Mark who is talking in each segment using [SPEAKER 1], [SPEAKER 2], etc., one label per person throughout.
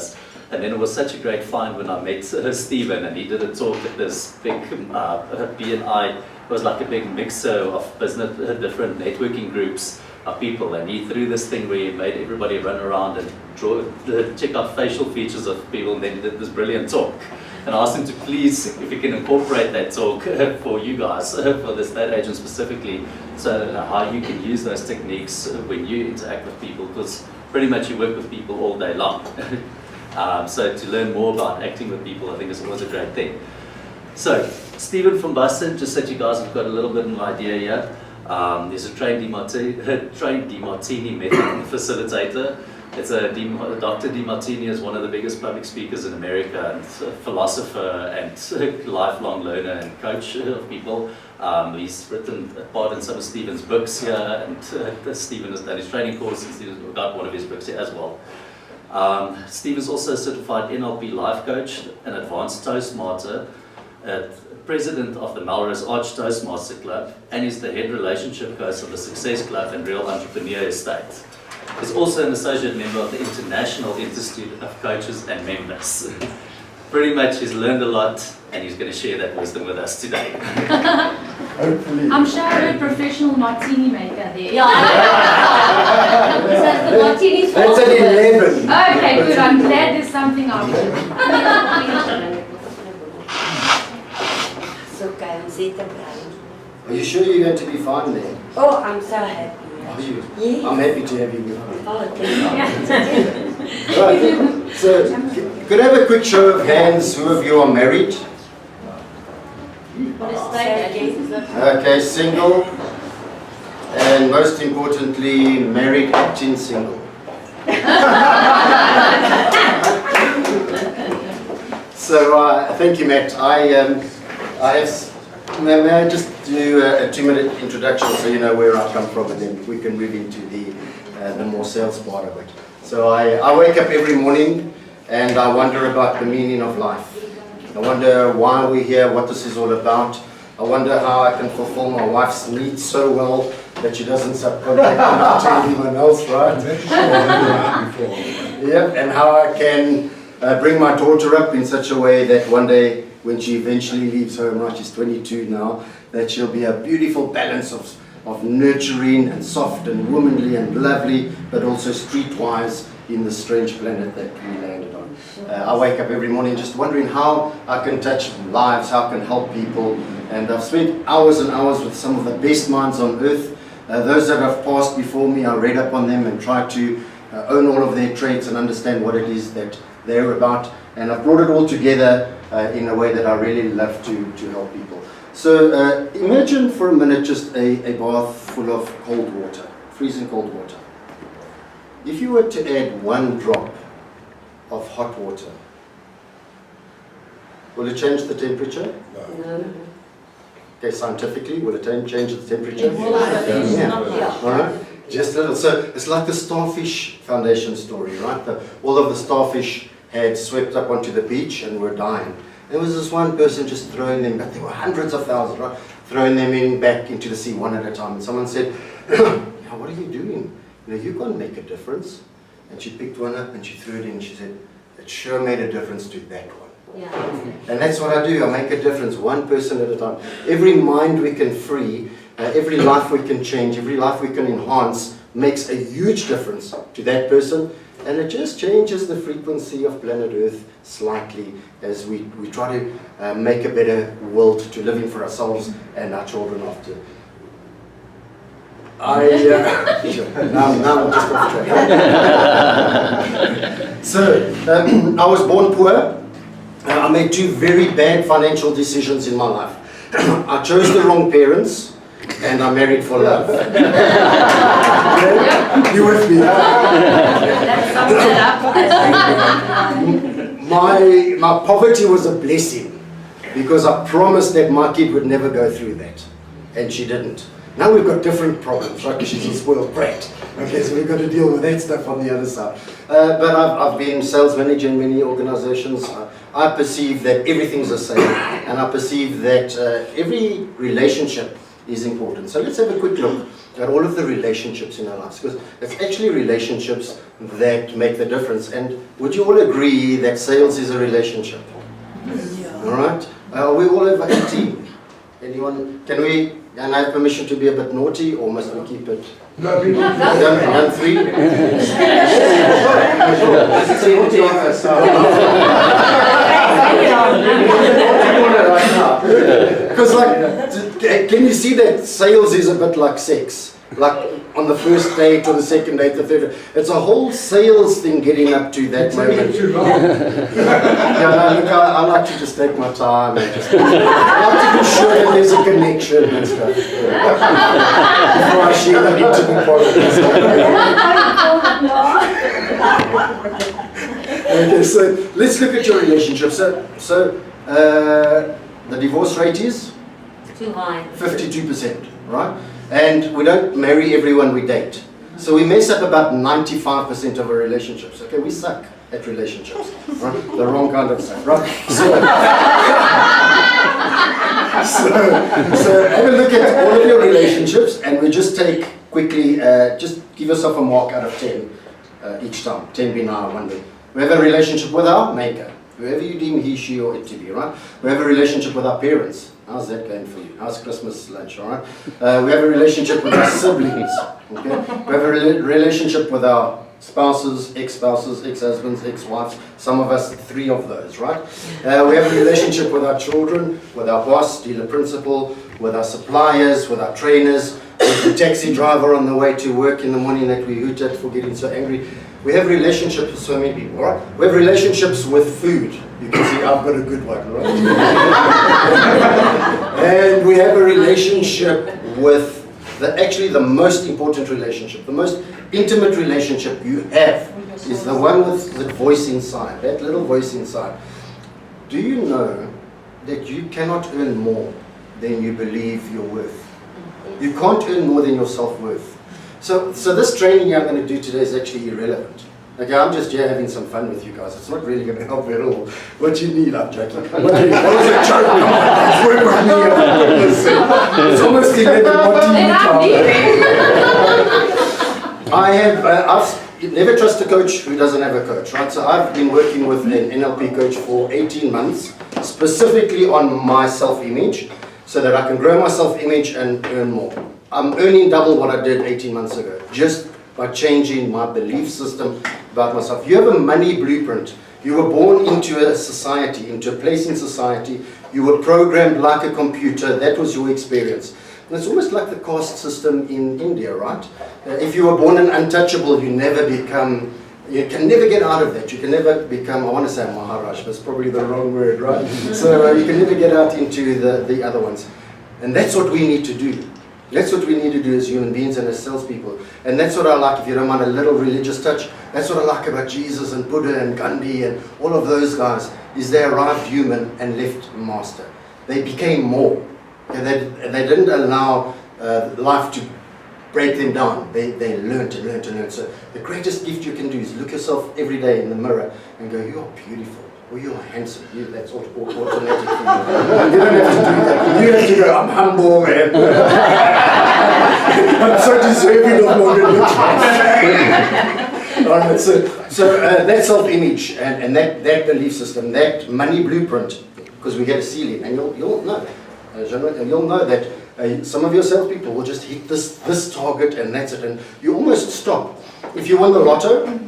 [SPEAKER 1] us. And then it was such a great find when I met Stephen, and he did a talk at this big BNI. It was like a big mixer of business, different networking groups of people, and he threw this thing where he made everybody run around and check out facial features of people, and then he did this brilliant talk. And I asked him to please, if he can incorporate that talk for you guys, for the state agent specifically, so how you can use those techniques when you interact with people, because pretty much you work with people all day long. So to learn more about acting with people, I think is always a great thing. So, Stephen from Boston, just so you guys have got a little bit of an idea here. He's a trained DiMartini method facilitator. It's Dr. DiMartini is one of the biggest public speakers in America, and a philosopher and lifelong learner and coach of people. He's written a part in some of Stephen's books here, and Stephen has done his training course, and Stephen's got one of his books here as well. Stephen's also a certified NLP life coach, an advanced Toastmaster, president of the Melrose Arch Toastmaster Club, and is the head relationship coach of the Success Club and Real Entrepreneur Estate. He's also an associate member of the International Institute of Coaches and Members. Pretty much he's learned a lot, and he's going to share that wisdom with us today.
[SPEAKER 2] Hopefully.
[SPEAKER 3] I'm sure I'm a professional martini maker there.
[SPEAKER 4] Yeah. So the martini's
[SPEAKER 2] That's an 11.
[SPEAKER 3] Okay, good. I'm glad there's something out there.
[SPEAKER 4] So okay, I'm zitten.
[SPEAKER 2] Are you sure you're going to be fine there?
[SPEAKER 4] Oh, I'm so happy.
[SPEAKER 2] Are you?
[SPEAKER 4] Yes.
[SPEAKER 2] I'm happy to have you here.
[SPEAKER 4] Oh, thank you.
[SPEAKER 2] Right. So, could I have a quick show of hands? Who of you are married? Okay, single. And most importantly, married, acting single. So, thank you, Matt. May I just do a 2-minute introduction so you know where I come from, and then we can move into the more sales part of it. So I wake up every morning and I wonder about the meaning of life. I wonder why we're here, what this is all about. I wonder how I can fulfill my wife's needs so well that she doesn't subcontract them out to anyone else, right? Yep, and how I can bring my daughter up in such a way that one day when she eventually leaves home, right, she's 22 now, that she'll be a beautiful balance of nurturing and soft and womanly and lovely, but also streetwise in the strange planet that we landed on. I wake up every morning just wondering how I can touch lives, how I can help people, and I've spent hours and hours with some of the best minds on earth. Those that have passed before me, I read up on them and tried to own all of their traits and understand what it is that they're about, and I've brought it all together in a way that I really love to help people. So imagine for a minute just a bath full of cold water, freezing cold water. If you were to add 1 drop of hot water, will it change the temperature?
[SPEAKER 4] No.
[SPEAKER 2] Okay, scientifically, will it change the temperature?
[SPEAKER 4] Yeah.
[SPEAKER 2] All right. Just a little. So it's like the Starfish Foundation story, right? All of the starfish had swept up onto the beach and were dying. There was this one person just throwing them, but there were hundreds of thousands, right? Throwing them back into the sea one at a time. And someone said, what are you doing? You can't make a difference. And she picked one up and she threw it in and she said, it sure made a difference to that one.
[SPEAKER 4] Yeah.
[SPEAKER 2] And that's what I do. I make a difference, one person at a time. Every mind we can free, every life we can change, every life we can enhance makes a huge difference to that person. And it just changes the frequency of planet Earth slightly as we try to make a better world to live in for ourselves and our children after. Now I'm just off track. So, I was born poor. I made 2 very bad financial decisions in my life. I chose the wrong parents, and I married for love. You with me? My poverty was a blessing, because I promised that my kid would never go through that, and she didn't. Now we've got different problems, right? Because she's a spoiled brat. Okay, so we've got to deal with that stuff on the other side. But I've been sales manager in many organizations. I perceive that everything's the same, and I perceive that every relationship is important. So let's have a quick look about all of the relationships in our lives, because it's actually relationships that make the difference. And would you all agree that sales is a relationship? All right. Are we all over 18? Anyone? Can we? And I have permission to be a bit naughty, or must we keep it?
[SPEAKER 5] No, be
[SPEAKER 2] Done 3. Because can you see that sales is a bit like sex? Like on the first date or the second date, the third. It's a whole sales thing getting up to that moment.
[SPEAKER 5] too long.
[SPEAKER 2] Yeah, no, look, I like to just take my time and just I like to be sure that there's a connection and stuff. Before I share that intimate part of this. Okay, so let's look at your relationship. So the divorce rate is?
[SPEAKER 4] Too high.
[SPEAKER 2] 52%, right? And we don't marry everyone we date. So we mess up about 95% of our relationships. Okay, we suck at relationships, right? The wrong kind of suck, right? So have a look at all of your relationships, and we just take quickly, just give yourself a mark out of 10 each time. 10 being our one day. We have a relationship with our maker, whoever you deem he, she, or it to be, right? We have a relationship with our parents. How's that going for you? How's Christmas lunch, all right? We have a relationship with our siblings, okay? We have a relationship with our spouses, ex-spouses, ex-husbands, ex-wives, some of us 3 of those, right? We have a relationship with our children, with our boss, dealer principal, with our suppliers, with our trainers, with the taxi driver on the way to work in the morning that we hoot at for getting so angry. We have relationships with so many people, all right? We have relationships with food. You can see I've got a good one, right? And we have a relationship with actually the most important relationship, the most intimate relationship you have is the one with the voice inside, that little voice inside. Do you know that you cannot earn more than you believe you're worth? You can't earn more than your self-worth. So this training I'm going to do today is actually irrelevant. Okay, I'm just here having some fun with you guys. It's not really going to help at all. What you need, I'm joking. That was a joke. Come on, guys, work with me. It's almost 11. What do you I've never trust a coach who doesn't have a coach, right? So I've been working with an NLP coach for 18 months, specifically on my self-image, so that I can grow my self-image and earn more. I'm earning double what I did 18 months ago, just by changing my belief system about myself. You have a money blueprint. You were born into a society, into a place in society. You were programmed like a computer. That was your experience. And it's almost like the caste system in India, right? If you were born an untouchable, you can never get out of that. You can never become, I want to say Maharaj, but it's probably the wrong word, right? So you can never get out into the other ones. And that's what we need to do. That's what we need to do as human beings and as salespeople. And that's what I like, if you don't mind a little religious touch, that's what I like about Jesus and Buddha and Gandhi and all of those guys, is they arrived human and left master. They became more. And they didn't allow life to break them down. They learned and learned and learned. So the greatest gift you can do is look yourself every day in the mirror and go, you are beautiful. Or you are handsome. That's automatic for you. You don't have to do that. You have to go, I'm humble, man. I'm so deserving of more good looks. All right, so that self-image and that belief system, that money blueprint, because we get a ceiling, and you'll know, and you'll know that some of your salespeople will just hit this target and that's it, and you almost stop. If you won the lotto,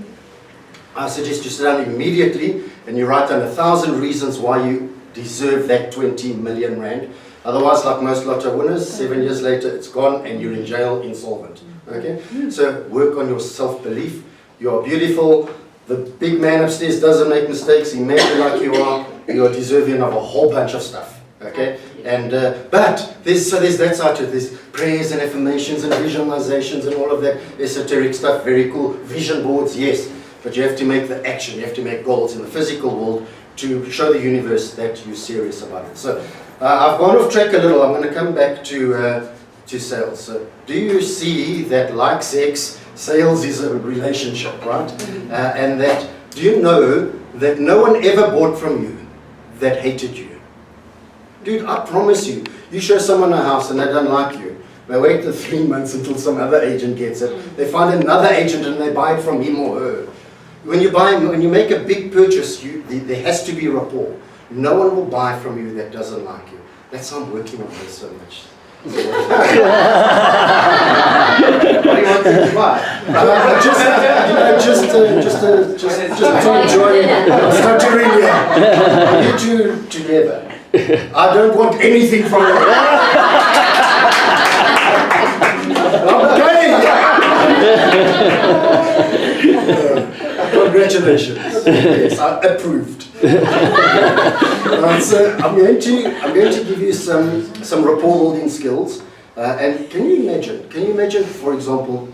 [SPEAKER 2] I suggest you sit down immediately and you write down 1,000 reasons why you deserve that 20 million rand. Otherwise, like most lotto winners, 7 years later it's gone and you're in jail, insolvent. Okay? So work on your self-belief. You are beautiful. The big man upstairs doesn't make mistakes. He made you like you are. You are deserving of a whole bunch of stuff. Okay? And but there's that side to it. There's prayers and affirmations and visualizations and all of that esoteric stuff. Very cool. Vision boards, yes. But you have to make the action. You have to make goals in the physical world to show the universe that you're serious about it. So I've gone off track a little. I'm going to come back to sales. So do you see that, like sex, sales is a relationship, right? And that, do you know that no one ever bought from you that hated you? Dude, I promise you, you show someone a house and they don't like you, They wait the 3 months until some other agent gets it. They find another agent and they buy it from him or her. When you make a big purchase, there has to be rapport. No one will buy from you that doesn't like you. That's why I'm working on this so much. What do you want to buy? Just to enjoy it. It's not to really. You two together. I don't want anything from you. Congratulations. Yes, I approved. So I'm going to give you some rapport building skills. And can you imagine, for example,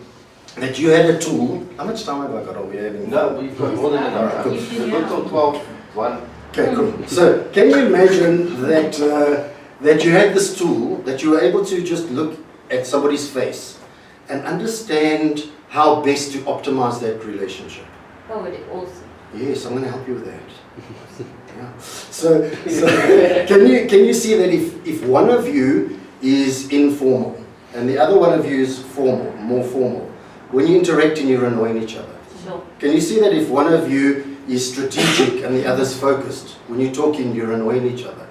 [SPEAKER 2] that you had a tool? How much time have I got? Are we having?
[SPEAKER 5] No, we've got more than enough. We've got till 12:1.
[SPEAKER 2] Okay, cool. So can you imagine that you had this tool, that you were able to just look at somebody's face and understand how best to optimize that relationship?
[SPEAKER 4] Oh, it awesome.
[SPEAKER 2] Yes, I'm going to help you with that. Yeah. So can you see that if one of you is informal and the other one of you is formal, more formal, when you interact and you're annoying each other?
[SPEAKER 4] Sure.
[SPEAKER 2] Can you see that if one of you is strategic and the other's focused, when you're talking you're annoying each other?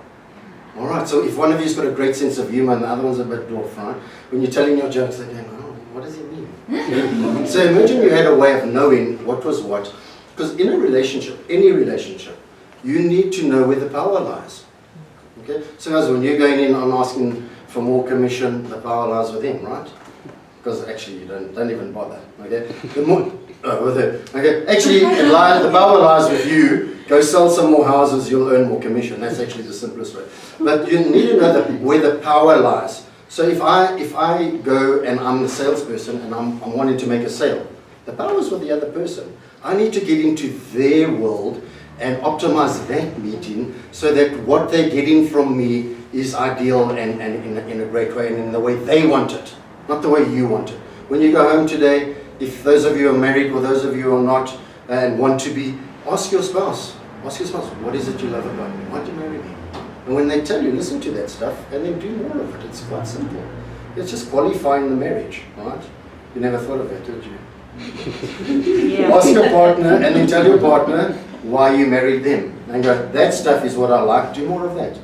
[SPEAKER 2] All right, so if one of you's got a great sense of humor and the other one's a bit dwarf, right? When you're telling your jokes, they're going, oh, what does it mean? So imagine you had a way of knowing what was what. Because in a relationship, any relationship, you need to know where the power lies. Okay? So guys, when you're going in and asking for more commission, the power lies with him, right? Because actually you don't even bother. Okay? The more, okay. Actually, the power lies with you. Go sell some more houses, you'll earn more commission. That's actually the simplest way. But you need to know where the power lies. So if I go and I'm the salesperson and I'm wanting to make a sale, the power is with the other person. I need to get into their world and optimize that meeting so that what they're getting from me is ideal and in a great way and in the way they want it, not the way you want it. When you go home today, if those of you are married or those of you are not and want to be, ask your spouse, what is it you love about me? Why do you marry me? And when they tell you, listen to that stuff and then do more of it. It's quite simple. It's just qualifying the marriage, right? You never thought of that, did you?
[SPEAKER 4] Yeah.
[SPEAKER 2] Ask your partner and then tell your partner why you married them. And go, that stuff is what I like, do more of that.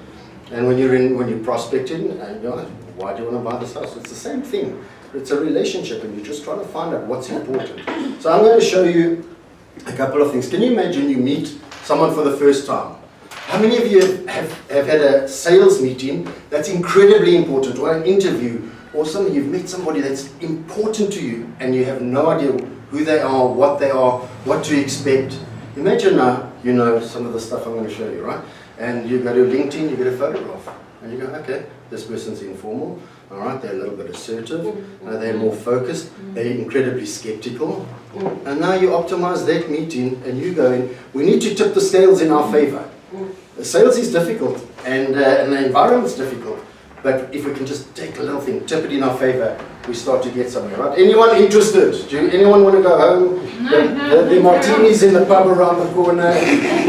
[SPEAKER 2] And when you're prospecting, and you know, why do you want to buy this house? It's the same thing. It's a relationship and you're just trying to find out what's important. So I'm going to show you a couple of things. Can you imagine you meet someone for the first time? How many of you have had a sales meeting that's incredibly important, or an interview, or something, you've met somebody that's important to you and you have no idea who they are, what to expect? Imagine now, you know some of the stuff I'm going to show you, right? And you go to LinkedIn, you get a photograph, and you go, okay, this person's informal, all right, they're a little bit assertive, they're more focused, they're incredibly skeptical, and now you optimize that meeting and you go in, we need to tip the scales in our favor. The sales is difficult and the environment's difficult. But if we can just take a little thing, tip it in our favor, we start to get somewhere, right? Anyone interested? Anyone want to go home? The martinis in the pub around the corner.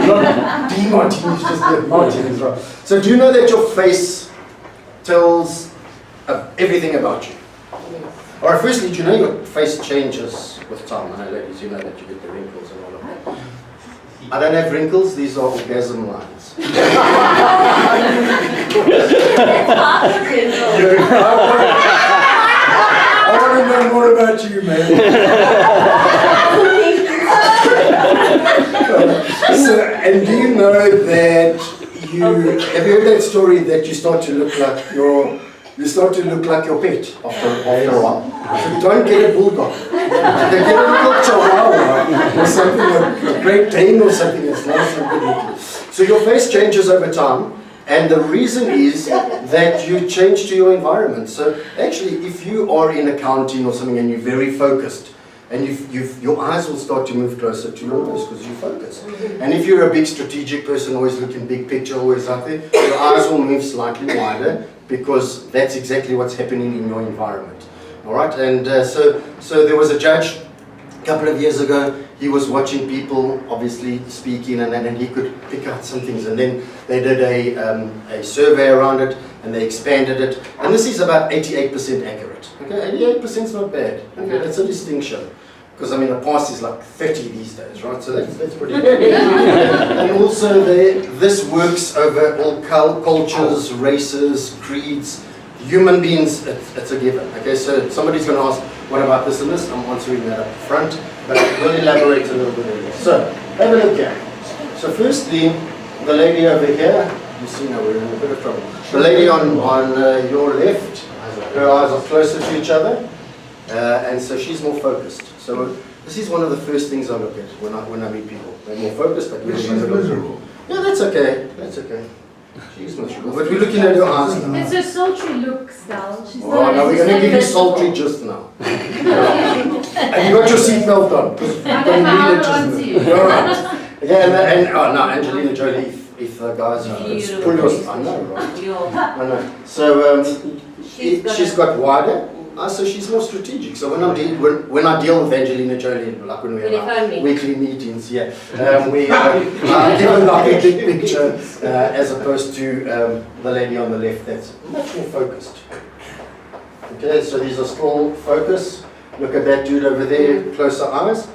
[SPEAKER 2] Not the martinis, just the martinis, right? So do you know that your face tells everything about you? All right, firstly, do you know your face changes with time? I know, ladies, you know that you get the wrinkles and all of that. I don't have wrinkles, these are orgasm lines. I want to know more about you, man. So, and do you know that have you heard that story that you start to look like your pet after a while? So don't get a bulldog. Get a little chihuahua or something, a Great Dane or something that's nice and good looking. So your face changes over time, and the reason is that you change to your environment. So actually, if you are in accounting or something and you're very focused, and your eyes will start to move closer to your nose because you're focused. And if you're a big strategic person, always looking big picture, always out there, your eyes will move slightly wider because that's exactly what's happening in your environment. All right, and so there was a judge a couple of years ago. He was watching people obviously speaking, and he could pick out some things. And then they did a survey around it, and they expanded it. And this is about 88% accurate. Okay, 88% is not bad. Okay, that's a distinction. Because I mean, the past is like 30 these days, right? So that's pretty good. And also, this works over all cultures, races, creeds, human beings. It's a given. Okay, so somebody's going to ask, what about this and this? I'm answering that up front, but we'll elaborate a little bit on this. So, have a look here. So, firstly, the lady over here. You see now we're in a bit of trouble. The lady on your left, her eyes are closer to each other, and so she's more focused. So this is one of the first things I look at when I meet people. They're more focused.
[SPEAKER 6] She's miserable.
[SPEAKER 2] Yeah, that's okay. That's okay. She's miserable. But we're looking at her eyes.
[SPEAKER 3] It's her sultry looks, Dal. She's
[SPEAKER 2] Oh, now we're going to give you sultry just now. And you got your seatbelt on.
[SPEAKER 3] I got my arm onto you.
[SPEAKER 2] All right. Yeah, and oh no, Angelina Jolie. If guys pull your, I know, right? I know. So she's got wider. So she's more strategic. So when I deal with Angelina Jolie, like when we have our weekly meetings, yeah, we give her like a big picture as opposed to the lady on the left that's much more focused. Okay, so these are still focus. Look at that dude over there, closer eyes,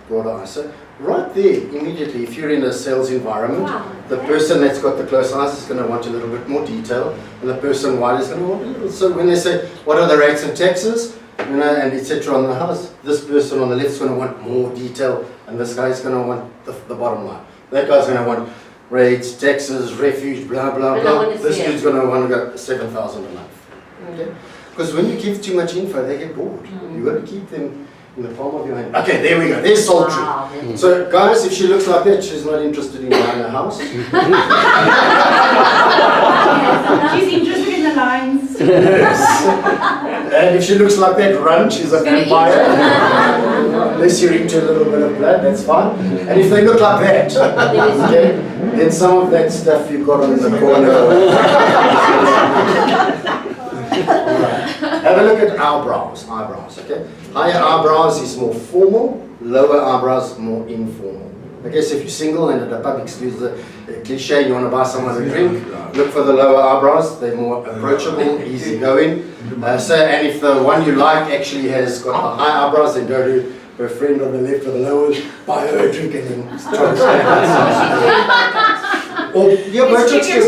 [SPEAKER 2] broader eyes. So right there, immediately, if you're in a sales environment, the person that's got the close eyes is going to want a little bit more detail, and the person wide is going to want a little. So when they say, what are the rates and taxes, and etc. on the house, this person on the left is going to want more detail, and this guy is going to want the bottom line. That guy's going to want rates, taxes, refuge, blah, blah, blah. This dude's going to want to go 7,000 a month. Okay? Because when you give too much info, they get bored. You've got to keep them in the palm of your hand. Okay, there we go. There's sultry. Wow. So, guys, if she looks like that, she's not interested in buying a house.
[SPEAKER 3] She's interested in the lines.
[SPEAKER 2] Yes. And if she looks like that, run. She's a vampire. Unless you're into a little bit of blood, that's fine. And if they look like that, okay, then some of that stuff you've got on the corner. Have a look at eyebrows, okay? Higher eyebrows is more formal, lower eyebrows more informal. Okay, so if you're single and at a pub, excuse the cliche, you want to buy someone a drink, look for the lower eyebrows, they're more approachable, easy going. And if the one you like actually has got the high eyebrows, then go to her friend on the left or the lower, buy her a drink and then try to stand that. Or your Botox test.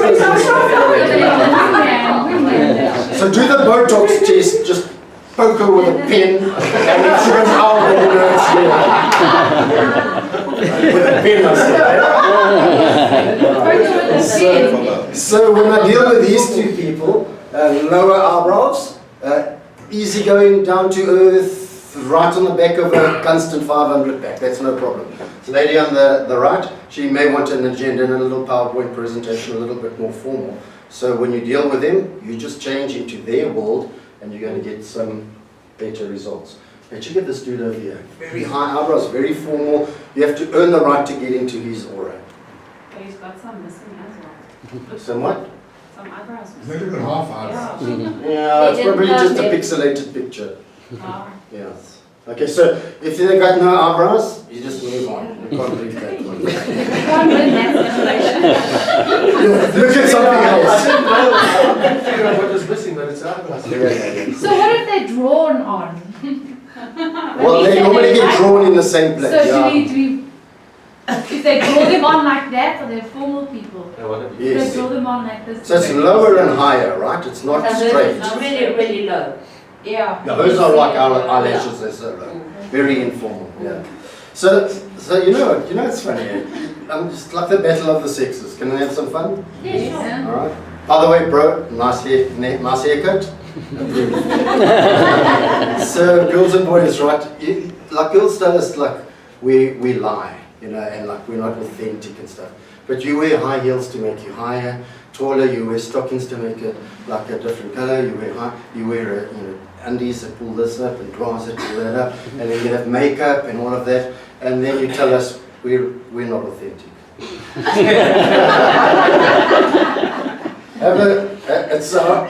[SPEAKER 2] So do the Botox test, just poke her with a pen, and if she goes out, then you know it's there. With a pen, I say. So when I deal with these two people, lower eyebrows, easygoing, down to earth, right on the back of a constant 500 pack, that's no problem. The lady on the right, she may want an agenda and a little PowerPoint presentation, a little bit more formal. So when you deal with them, you just change into their world and you're going to get some better results. But you get this dude over here, very high eyebrows, very formal. You have to earn the right to get into his aura.
[SPEAKER 3] But he's got some missing as well.
[SPEAKER 2] Some what?
[SPEAKER 3] Some eyebrows
[SPEAKER 6] It's not even half eyes.
[SPEAKER 2] Yeah, it's probably just a pixelated picture.
[SPEAKER 3] Ah.
[SPEAKER 2] Yeah. Okay, so if they got no eyebrows, you just move on. You can't read that one. Look at something else.
[SPEAKER 5] I didn't know. I couldn't figure out what was missing, but it's eyebrows.
[SPEAKER 3] So what if they're drawn on?
[SPEAKER 2] Well, they normally get drawn in the same place.
[SPEAKER 3] So do we, if they draw them on like that, or they're formal people?
[SPEAKER 2] Yes.
[SPEAKER 3] They draw them on like this.
[SPEAKER 2] So it's lower and higher, right? It's not straight.
[SPEAKER 4] It's really, really low.
[SPEAKER 3] Yeah.
[SPEAKER 2] Yeah, those are like our eyelashes, they're so low. Very informal, yeah. So you know it's funny. I'm just like the battle of the sexes. Can we have some fun?
[SPEAKER 3] Yes.
[SPEAKER 2] All right. By the way, bro, nice haircut. So girls and boys, right? Like girls tell us like we lie, you know, and like we're not authentic and stuff. But you wear high heels to make you higher, taller. You wear stockings to make it like a different color. You wear undies that pull this up and bras that pull that up, and then you have makeup and all of that, and then you tell us we're not authentic.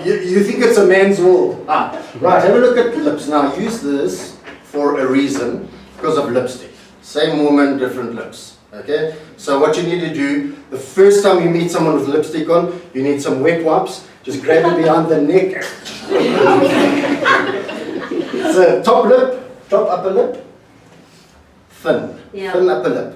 [SPEAKER 2] You think it's a man's world. Right, have a look at lips. Now use this for a reason, because of lipstick. Same woman, different lips. Okay? So what you need to do, the first time you meet someone with lipstick on, you need some wet wipes. Just grab it behind the neck. So top lip, top upper lip, thin,
[SPEAKER 4] Yeah.
[SPEAKER 2] thin upper lip.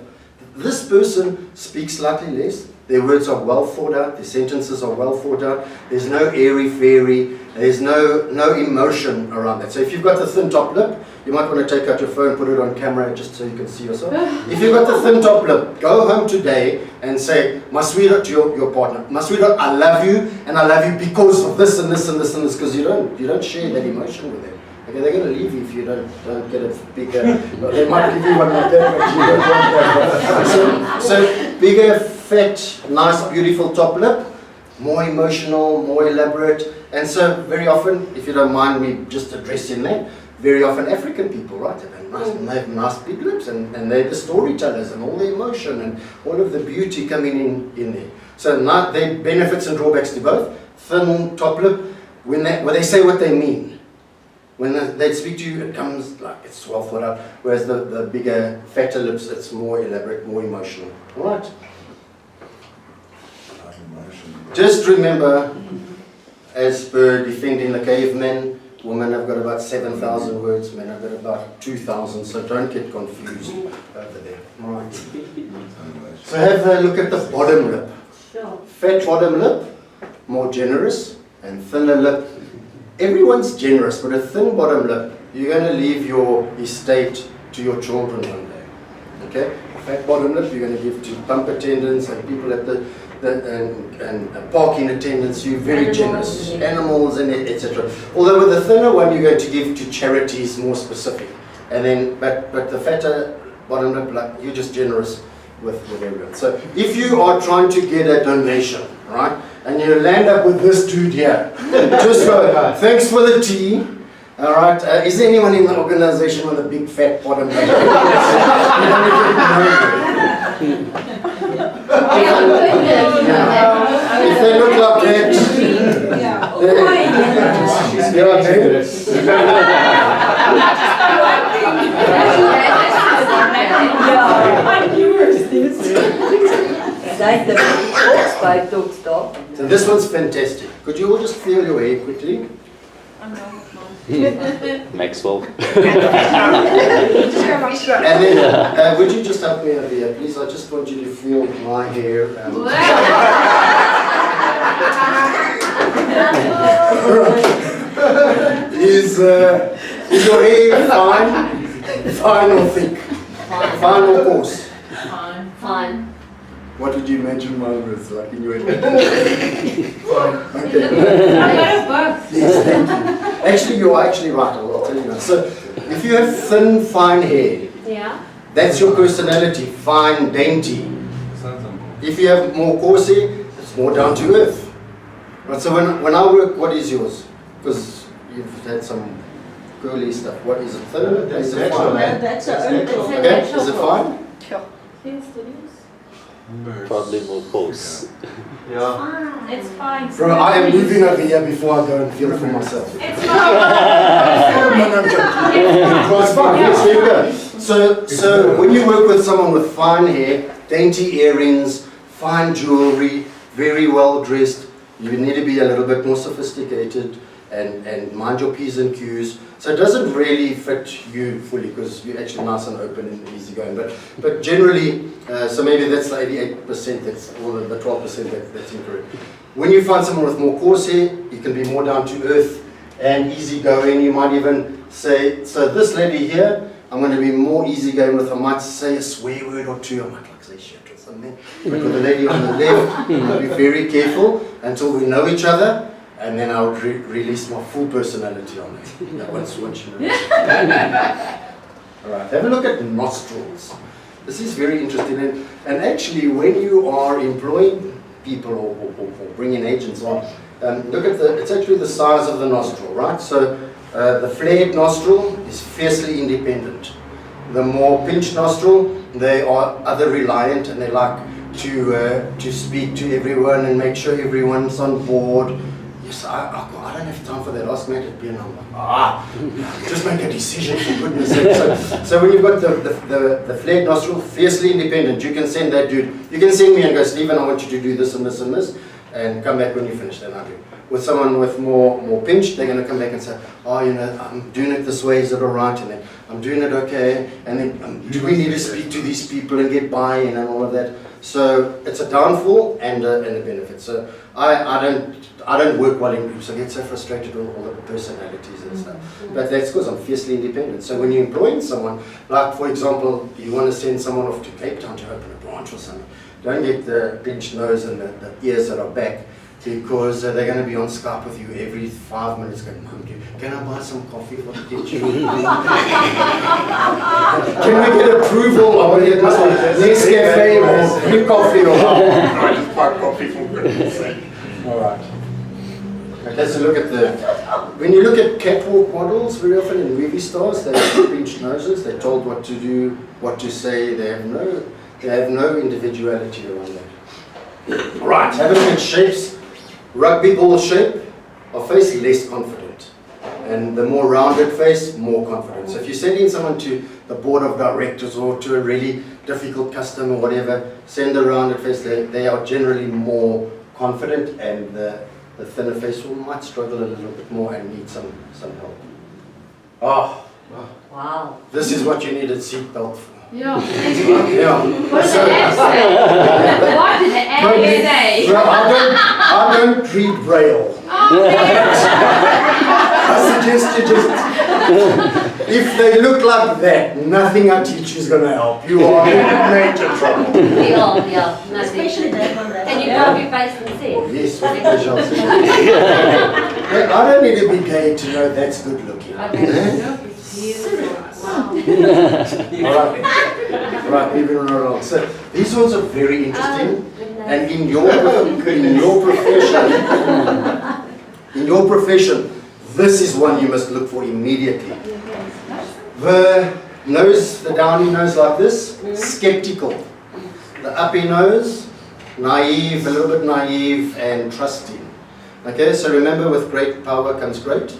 [SPEAKER 2] This person speaks slightly less. Their words are well thought out. Their sentences are well thought out. There's no airy-fairy. There's no emotion around that. So if you've got the thin top lip, you might want to take out your phone, put it on camera just so you can see yourself. If you've got the thin top lip, go home today and say, my sweetheart, to your partner, my sweetheart, I love you, and I love you because of this and this and this and this, because you don't share that emotion with them. Okay, they're going to leave you if you don't get a bigger. They might give you one like that, but you don't want that. So bigger, fat, nice, beautiful top lip, more emotional, more elaborate, and so very often, if you don't mind me just addressing that, very often African people, right, they have nice big lips, and they're the storytellers and all the emotion and all of the beauty coming in there. So now there are benefits and drawbacks to both. Thin top lip, when they say what they mean. When they speak to you, it comes like it's well thought out, whereas the bigger, fatter lips, it's more elaborate, more emotional. All right? Just remember, as per Defending the Caveman, women have got about 7,000 words, men have got about 2,000, so don't get confused over there. All right. So have a look at the bottom lip.
[SPEAKER 4] Sure.
[SPEAKER 2] Fat bottom lip, more generous, and thinner lip. Everyone's generous, but a thin bottom lip, you're going to leave your estate to your children one day. Okay? Fat bottom lip, you're going to give to pump attendants and people at and parking attendants. You're very
[SPEAKER 4] Animals,
[SPEAKER 2] generous.
[SPEAKER 4] yeah.
[SPEAKER 2] Animals and etc. Although with the thinner one, you're going to give to charities, more specific. And then, but the fatter bottom lip, like, you're just generous with everyone. So if you are trying to get a donation, right, and you land up with this dude here, just go, thanks for the tea. All right, is there anyone in the organization with a big fat bottom lip? If they look like that,
[SPEAKER 4] Like the box by dog stop.
[SPEAKER 2] so this one's fantastic. Could you all just feel your hair quickly?
[SPEAKER 1] Maxwell.
[SPEAKER 2] And then, would you just help me over here, please? I just want you to feel my hair. Is your hair fine? Fine or thick? Fine or coarse?
[SPEAKER 4] Fine.
[SPEAKER 2] What would you imagine mine was like in your head?
[SPEAKER 3] I
[SPEAKER 2] Okay.
[SPEAKER 3] got both.
[SPEAKER 2] Yes, thank you. Actually, you're actually right. I'll tell you now. So, if you have thin, fine hair,
[SPEAKER 4] Yeah.
[SPEAKER 2] that's your personality. Fine, dainty. If you have more coarse hair, it's more down to earth. Right, so when I work, what is yours? Because you've had some curly stuff. What is it? Thin? Is it fine?
[SPEAKER 4] That's a
[SPEAKER 2] Okay, is it fine?
[SPEAKER 1] Probably more coarse.
[SPEAKER 5] Yeah.
[SPEAKER 3] It's fine.
[SPEAKER 2] Bro, I am moving over here before I go and feel for myself.
[SPEAKER 3] It's fine.
[SPEAKER 2] No, I'm joking. Well, it's fine. Yes, there you go. So when you work with someone with fine hair, dainty earrings, fine jewelry, very well dressed, you need to be a little bit more sophisticated and mind your P's and Q's. So it doesn't really fit you fully because you're actually nice and open and easygoing. But generally, so maybe that's the 88%, that's, or the 12% that's incorrect. When you find someone with more coarse hair, you can be more down to earth and easygoing. You might even say, so this lady here, I'm going to be more easygoing with. I might say a swear word or two. I might like say shit or something. But with the lady on the left, I'll be very careful until we know each other. And then I'll release my full personality on it. Yeah, once you know. All right, have a look at nostrils. This is very interesting. And actually, when you are employing people or bringing agents on, look at it's actually the size of the nostril, right? So the flared nostril is fiercely independent. The more pinched nostril, they are other reliant and they like to speak to everyone and make sure everyone's on board. Yes, I don't have time for that. Ask Matt at B&M. Just make a decision for goodness sake. So when you've got the flared nostril, fiercely independent, you can send that dude. You can send me and go, Stephen, I want you to do this and this and this, and come back when you finish. Then I do. With someone with more pinched, they're going to come back and say, oh, you know, I'm doing it this way. Is it all right? And then I'm doing it okay. And then do we need to speak to these people and get buy-in and all of that? So it's a downfall and a benefit. So I don't work well in groups. I get so frustrated with all the personalities and stuff. But that's because I'm fiercely independent. So when you're employing someone, like for example, you want to send someone off to Cape Town to open a branch or something, don't get the pinched nose and the ears that are back, because they're going to be on Skype with you every 5 minutes going, Mum, can I buy some coffee for the kitchen? Can we get approval of it? Must be Nescafe or blue coffee or what?
[SPEAKER 6] I just buy coffee for goodness sake.
[SPEAKER 2] All right. Okay, so look at when you look at catwalk models, very often in movie stars, they have pinched noses, they're told what to do, what to say, they have no individuality around that. Right, have a look at shapes. Rugby ball shape of face, less confident. And the more rounded face, more confident. So if you're sending someone to the board of directors or to a really difficult customer or whatever, send a rounded face, they are generally more confident, and the thinner face might struggle a little bit more and need some help. Oh,
[SPEAKER 4] Wow.
[SPEAKER 2] this is what you need a seatbelt for.
[SPEAKER 3] Yeah.
[SPEAKER 2] Yeah.
[SPEAKER 3] What did the app say? What did the app say?
[SPEAKER 2] Well, I don't read Braille.
[SPEAKER 3] Oh, man.
[SPEAKER 2] I suggest you just, if they look like that, nothing I teach you is going to help. You are in major trouble.
[SPEAKER 4] We are, yeah. No,
[SPEAKER 7] Especially that one.
[SPEAKER 4] Can you copy paste and see?
[SPEAKER 2] Yes, with pleasure. I don't need to be gay to know that's good looking.
[SPEAKER 4] Okay.
[SPEAKER 3] Wow.
[SPEAKER 2] Right, moving on along. So these ones are very interesting, and in your profession, this is one you must look for immediately. The nose, the downy nose like this, skeptical. The uppy nose, naive, a little bit naive and trusting. Okay, so remember, with great power comes great.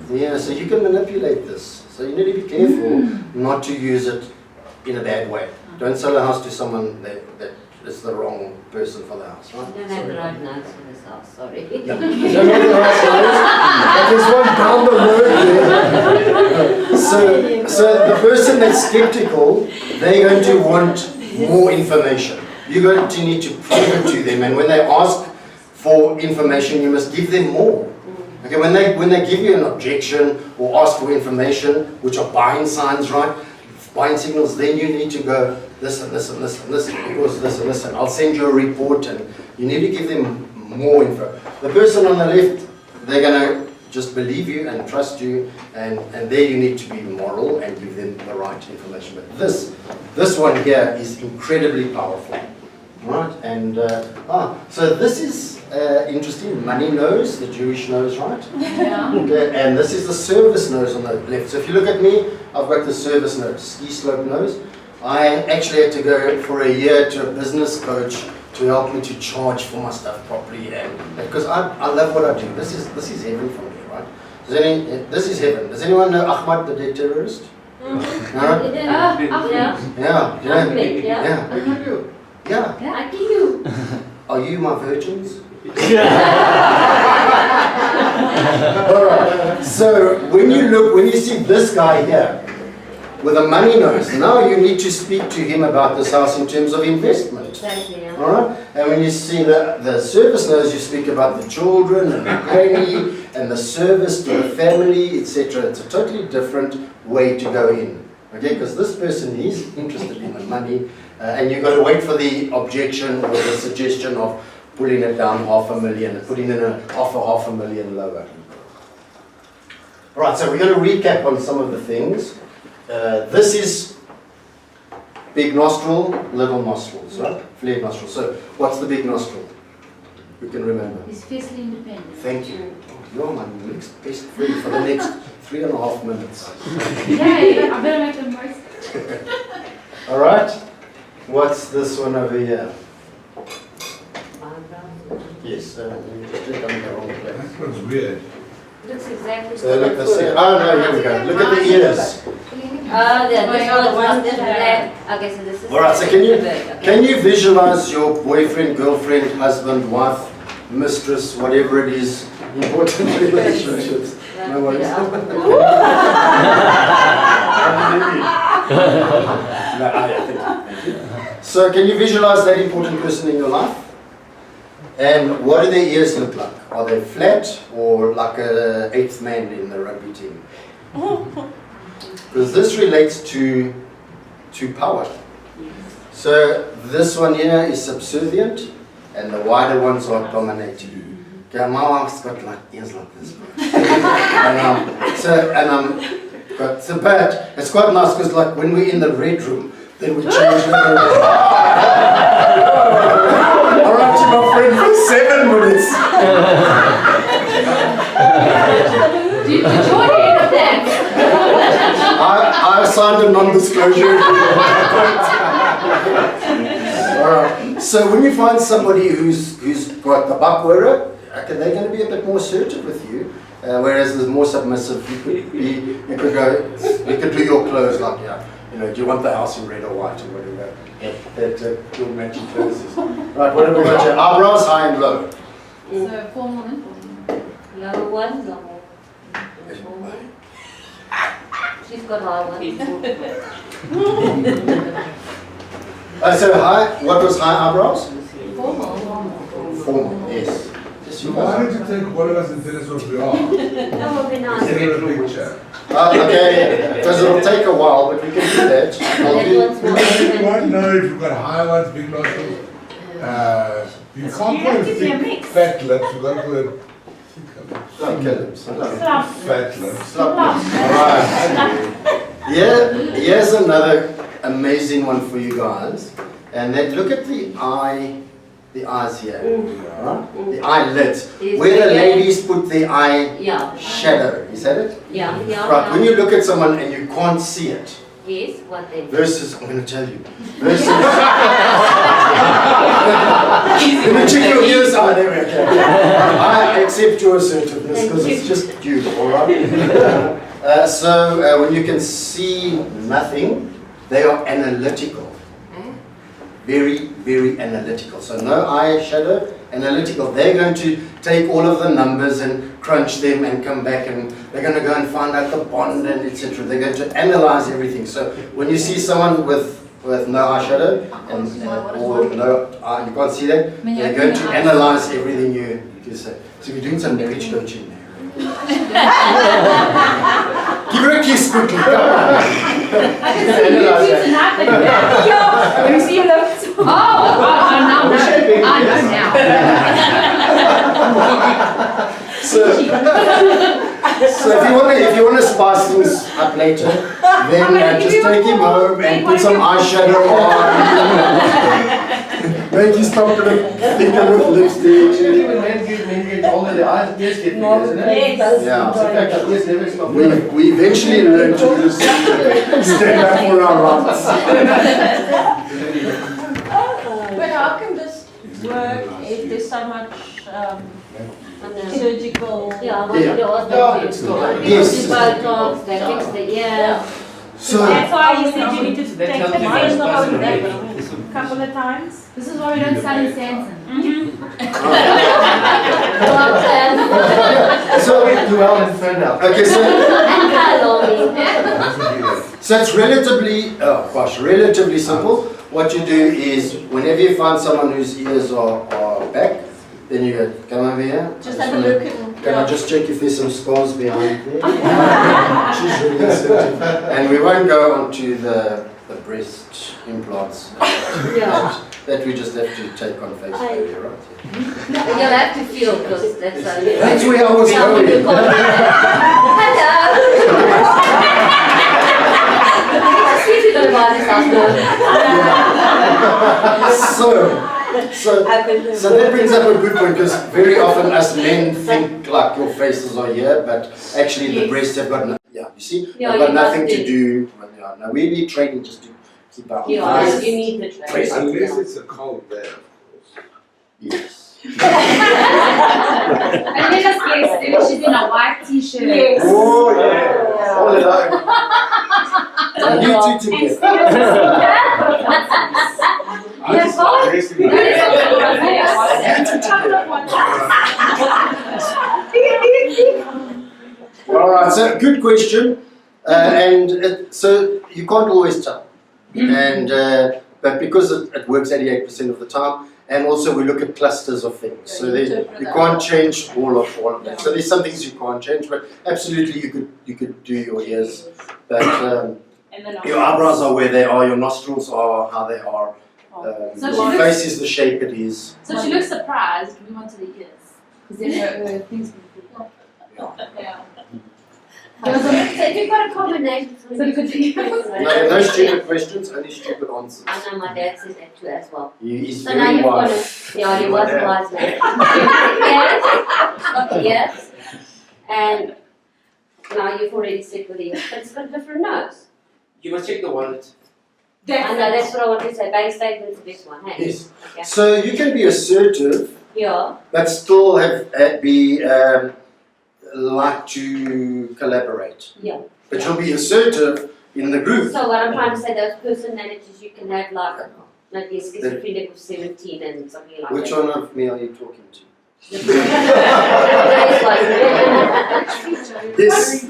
[SPEAKER 2] Yeah, so you can manipulate this. So you need to be careful not to use it in a bad way. Don't sell a house to someone that is the wrong person for the house, right?
[SPEAKER 4] You don't have the right notes for this house, sorry.
[SPEAKER 2] Yeah. Don't have the right size, but there's one down the road there. So the person that's skeptical, they're going to want more information. You're going to need to prove it to them, and when they ask for information, you must give them more. Okay, when they give you an objection or ask for information, which are buying signs, right? Buying signals, then you need to go this and this and this and this, because this and this, and I'll send you a report, and you need to give them more info. The person on the left, they're going to just believe you and trust you, and there you need to be moral and give them the right information. But this one here is incredibly powerful. Right, and so this is interesting. Money nose, the Jewish nose, right?
[SPEAKER 3] Yeah.
[SPEAKER 2] Okay, and this is the service nose on the left. So if you look at me, I've got the service nose, ski slope nose. I actually had to go for a year to a business coach to help me to charge for my stuff properly, and because I love what I do. This is heaven for me, right? This is heaven. Does anyone know Ahmad, the dead terrorist? No?
[SPEAKER 4] Yeah.
[SPEAKER 2] Yeah.
[SPEAKER 4] Ahmed, yeah.
[SPEAKER 2] Yeah. Yeah.
[SPEAKER 4] I give you.
[SPEAKER 2] Are you my virgins? Alright, so when you see this guy here with a money nose, now you need to speak to him about this house in terms of investment.
[SPEAKER 4] Exactly, yeah.
[SPEAKER 2] Alright, and when you see the service nose, you speak about the children and the granny and the service to the family, etc. It's a totally different way to go in. Okay, because this person is interested in the money, and you've got to wait for the objection or the suggestion of pulling it down $500,000, putting in an offer $500,000 lower. Right, so we're going to recap on some of the things. This is big nostril, little nostrils, right? Flared nostril. So what's the big nostril? You can remember.
[SPEAKER 3] He's fiercely independent.
[SPEAKER 2] Thank you. You're my next best friend for the next 3.5 minutes.
[SPEAKER 3] Yay, I better make the most.
[SPEAKER 2] All right. What's this one over here? Yeah. Yes, you just click on the wrong place.
[SPEAKER 6] That was weird.
[SPEAKER 4] Looks exactly
[SPEAKER 2] So look, the same. Oh no, here we go. Look at the ears.
[SPEAKER 4] This one's black. Okay, so this is.
[SPEAKER 2] Alright, so can you visualize your boyfriend, girlfriend, husband, wife, mistress, whatever it is, important relationships? No worries. So can you visualize that important person in your life? And what do their ears look like? Are they flat or like a eighth man in the rugby team? Because this relates to power. So this one here is subservient and the wider ones are dominating. Okay, my wife's got like ears like this. But it's quite nice because like when we're in the red room, then we change the Alright, my friend, for 7 minutes.
[SPEAKER 3] Did you join in of that?
[SPEAKER 2] I signed a non-disclosure agreement. So when you find somebody who's got the buckwearer, okay, they're going to be a bit more assertive with you. Whereas the more submissive, you could do your clothes like, you know, do you want the house in red or white or whatever? That your matching clothes is. Right, what have we got here? Eyebrows, high and low.
[SPEAKER 3] So formal and informal.
[SPEAKER 4] Low one, low. She's got high one.
[SPEAKER 2] So high, what was high eyebrows?
[SPEAKER 3] Formal.
[SPEAKER 2] Formal, yes.
[SPEAKER 6] Why don't you take one of us and tell us what we are?
[SPEAKER 4] That would be nice.
[SPEAKER 6] Instead of a picture.
[SPEAKER 2] Okay, because it'll take a while, but we can do that.
[SPEAKER 6] You won't know if you've got high ones, big nostrils. You can't put a thick, fat lips. You've got to put a
[SPEAKER 2] Okay, lips.
[SPEAKER 6] fat lips.
[SPEAKER 2] Alright. Here's another amazing one for you guys. And then look at the eyes here. Right? The eyelids. Where the ladies put the eye shadow. Is that it?
[SPEAKER 4] Yeah.
[SPEAKER 2] Right, when you look at someone and you can't see it.
[SPEAKER 4] Yes, what then?
[SPEAKER 2] Versus, I'm going to tell you. Versus. Let me check your ears. Ah, there we go. I accept your assertiveness because it's just you, alright? So when you can see nothing, they are analytical. Very, very analytical. So no eye shadow, analytical. They're going to take all of the numbers and crunch them and come back and they're going to go and find out the bond and etc. They're going to analyze everything. So when you see someone with no eye shadow and or no eye, you can't see that, they're going to analyze everything you say. So you're doing some marriage coaching there. Give her a kiss quickly. Come on.
[SPEAKER 3] I can see you two tonight. Let me see your lips. Oh, now. I know now.
[SPEAKER 2] So if you want to spice things up later, then just take him home and put some eyeshadow on. Make you stop thinking with lipstick.
[SPEAKER 5] Even men get older, the eyes get bigger, isn't it?
[SPEAKER 2] Yeah.
[SPEAKER 5] In fact, the ears never stop.
[SPEAKER 2] We eventually learn to just stand up for our rights.
[SPEAKER 7] But how can this work if there's so much surgical?
[SPEAKER 2] Yes.
[SPEAKER 4] They fix the ear.
[SPEAKER 2] So
[SPEAKER 7] That's why you said you need to take the mind off of that a couple of times.
[SPEAKER 3] This is why we don't sell in Sanson.
[SPEAKER 2] so okay, so it's relatively simple. What you do is whenever you find someone whose ears are back, then you go, come over here.
[SPEAKER 7] Just have a look and
[SPEAKER 2] can I just check if there's some scars behind there? She's really assertive. And we won't go on to the breast implants that we just have to take on face value, right?
[SPEAKER 4] You'll have to feel because that's
[SPEAKER 2] That's where I was going. So that brings up a good point because very often us men think like your faces are here, but actually the breasts have got you see, they've got nothing to do. Now we need training just to keep our eyes.
[SPEAKER 4] You need the training.
[SPEAKER 6] Unless it's a cold day, of course.
[SPEAKER 2] Yes.
[SPEAKER 3] Yes, she's in a white t-shirt.
[SPEAKER 7] Yes.
[SPEAKER 2] Oh, yeah. All alone. And you two together.
[SPEAKER 6] I just start racing my head.
[SPEAKER 2] All right, so good question. So you can't always tell. And but because it works 88% of the time, and also we look at clusters of things. So you can't change all of them. So there's some things you can't change, but absolutely you could do your ears. But your eyebrows are where they are, your nostrils are how they are.
[SPEAKER 3] So
[SPEAKER 2] Your
[SPEAKER 3] she
[SPEAKER 2] face is the shape it is.
[SPEAKER 3] So she looks surprised. We want to the ears. Because then her things will be.
[SPEAKER 7] Yeah.
[SPEAKER 4] So if you've got a combination,
[SPEAKER 3] So you could do
[SPEAKER 2] No stupid questions, only stupid answers.
[SPEAKER 4] I know my dad says that too as well.
[SPEAKER 2] He's
[SPEAKER 4] So now
[SPEAKER 2] very
[SPEAKER 4] you've got
[SPEAKER 2] wise.
[SPEAKER 4] a, yeah, he was wise now. Yes, and now you've already said with the ears, but it's got a different nose.
[SPEAKER 5] You must check the wallet.
[SPEAKER 4] I know, that's what I want to say, bank statement's the best one, hey?
[SPEAKER 2] Yes.
[SPEAKER 4] Okay.
[SPEAKER 2] So you can be assertive,
[SPEAKER 4] Yeah,
[SPEAKER 2] but still be like to collaborate.
[SPEAKER 4] yeah.
[SPEAKER 2] But you'll be assertive in the group.
[SPEAKER 4] So what I'm trying to say, those personalities you can have like a schizophrenic of 17 and something like
[SPEAKER 2] Which
[SPEAKER 4] that.
[SPEAKER 2] one of me are you talking to? Yes.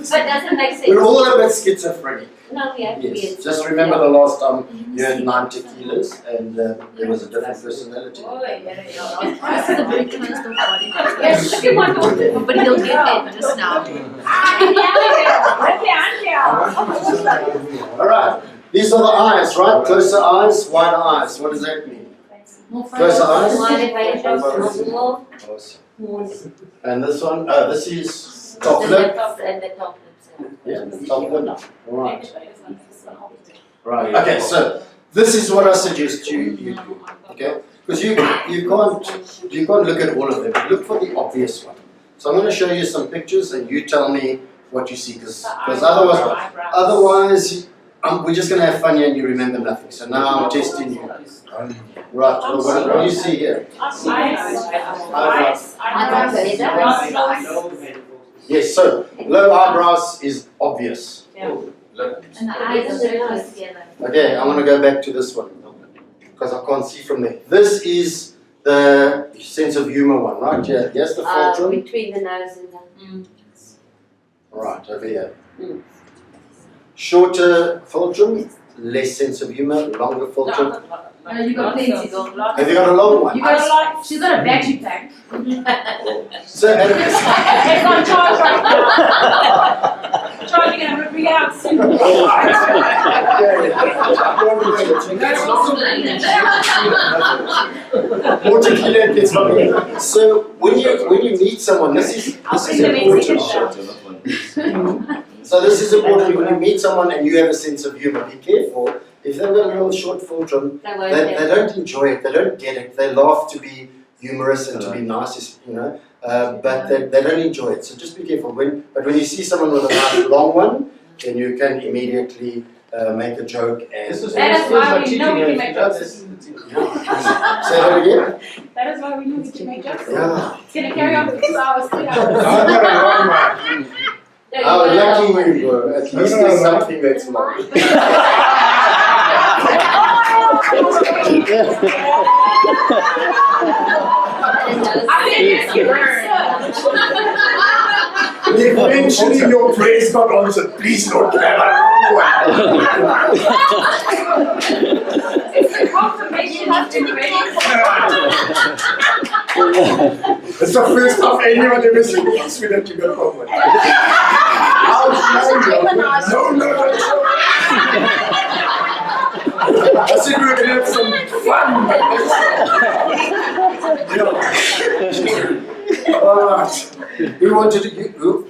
[SPEAKER 4] But doesn't make sense.
[SPEAKER 2] We're all a bit schizophrenic.
[SPEAKER 4] No, we have to be.
[SPEAKER 2] Yes. Just remember the last time you had 9 tequilas and there was a different personality.
[SPEAKER 3] This is a very closed off body.
[SPEAKER 4] Yes, you want to.
[SPEAKER 3] But he'll get that just now.
[SPEAKER 2] Alright. These are the eyes, right? Closer eyes, wider eyes. What does that mean? Closer eyes. Awesome. And this one, this is top lip.
[SPEAKER 4] And the top lips.
[SPEAKER 2] Yeah, top lip. Alright. Right. Okay, so this is what I suggest you do. Okay? Because you can't look at all of them. Look for the obvious one. So I'm going to show you some pictures and you tell me what you see, because otherwise we're just going to have fun here and you remember nothing. So now I'm testing you. Right, well, what do you see here? Yes, so low eyebrows is obvious.
[SPEAKER 3] And the eyes are very close together.
[SPEAKER 2] Okay, I want to go back to this one because I can't see from there. This is the sense of humor one, right? Yeah, yes, the fulcrum.
[SPEAKER 4] Between the nose and the.
[SPEAKER 2] Right, over here.
[SPEAKER 4] Mm.
[SPEAKER 2] Shorter fulcrum, less sense of humor. Longer fulcrum.
[SPEAKER 3] You got plenty.
[SPEAKER 2] Have you got a long one?
[SPEAKER 3] She's got a battery pack.
[SPEAKER 2] So,
[SPEAKER 7] It's on charge right now. Charging and I'm bring it out soon.
[SPEAKER 2] More tequila gets funny. So when you meet someone, this is important. So this is important when you meet someone and you have a sense of humor. Be careful. If they've got a little short fulcrum, they don't enjoy it. They don't get it. They laugh to be humorous and to be nice, you know. But they don't enjoy it. So just be careful. But when you see someone with a nice long one, then you can immediately make a joke and.
[SPEAKER 7] That is why we know we can make jokes.
[SPEAKER 2] Say that again.
[SPEAKER 7] That is why we know we can make jokes.
[SPEAKER 2] Yeah.
[SPEAKER 7] It's gonna carry on for 2 hours, 3 hours.
[SPEAKER 6] I've got a long one.
[SPEAKER 2] How lucky you were. At least there's something that's long. Eventually your praise got answered. Please don't grab a wrong one.
[SPEAKER 7] It's the confirmation of generation.
[SPEAKER 2] It's the first time anyone ever said yes with that you got a wrong one. No. I said we were going to have some fun. Alright. Who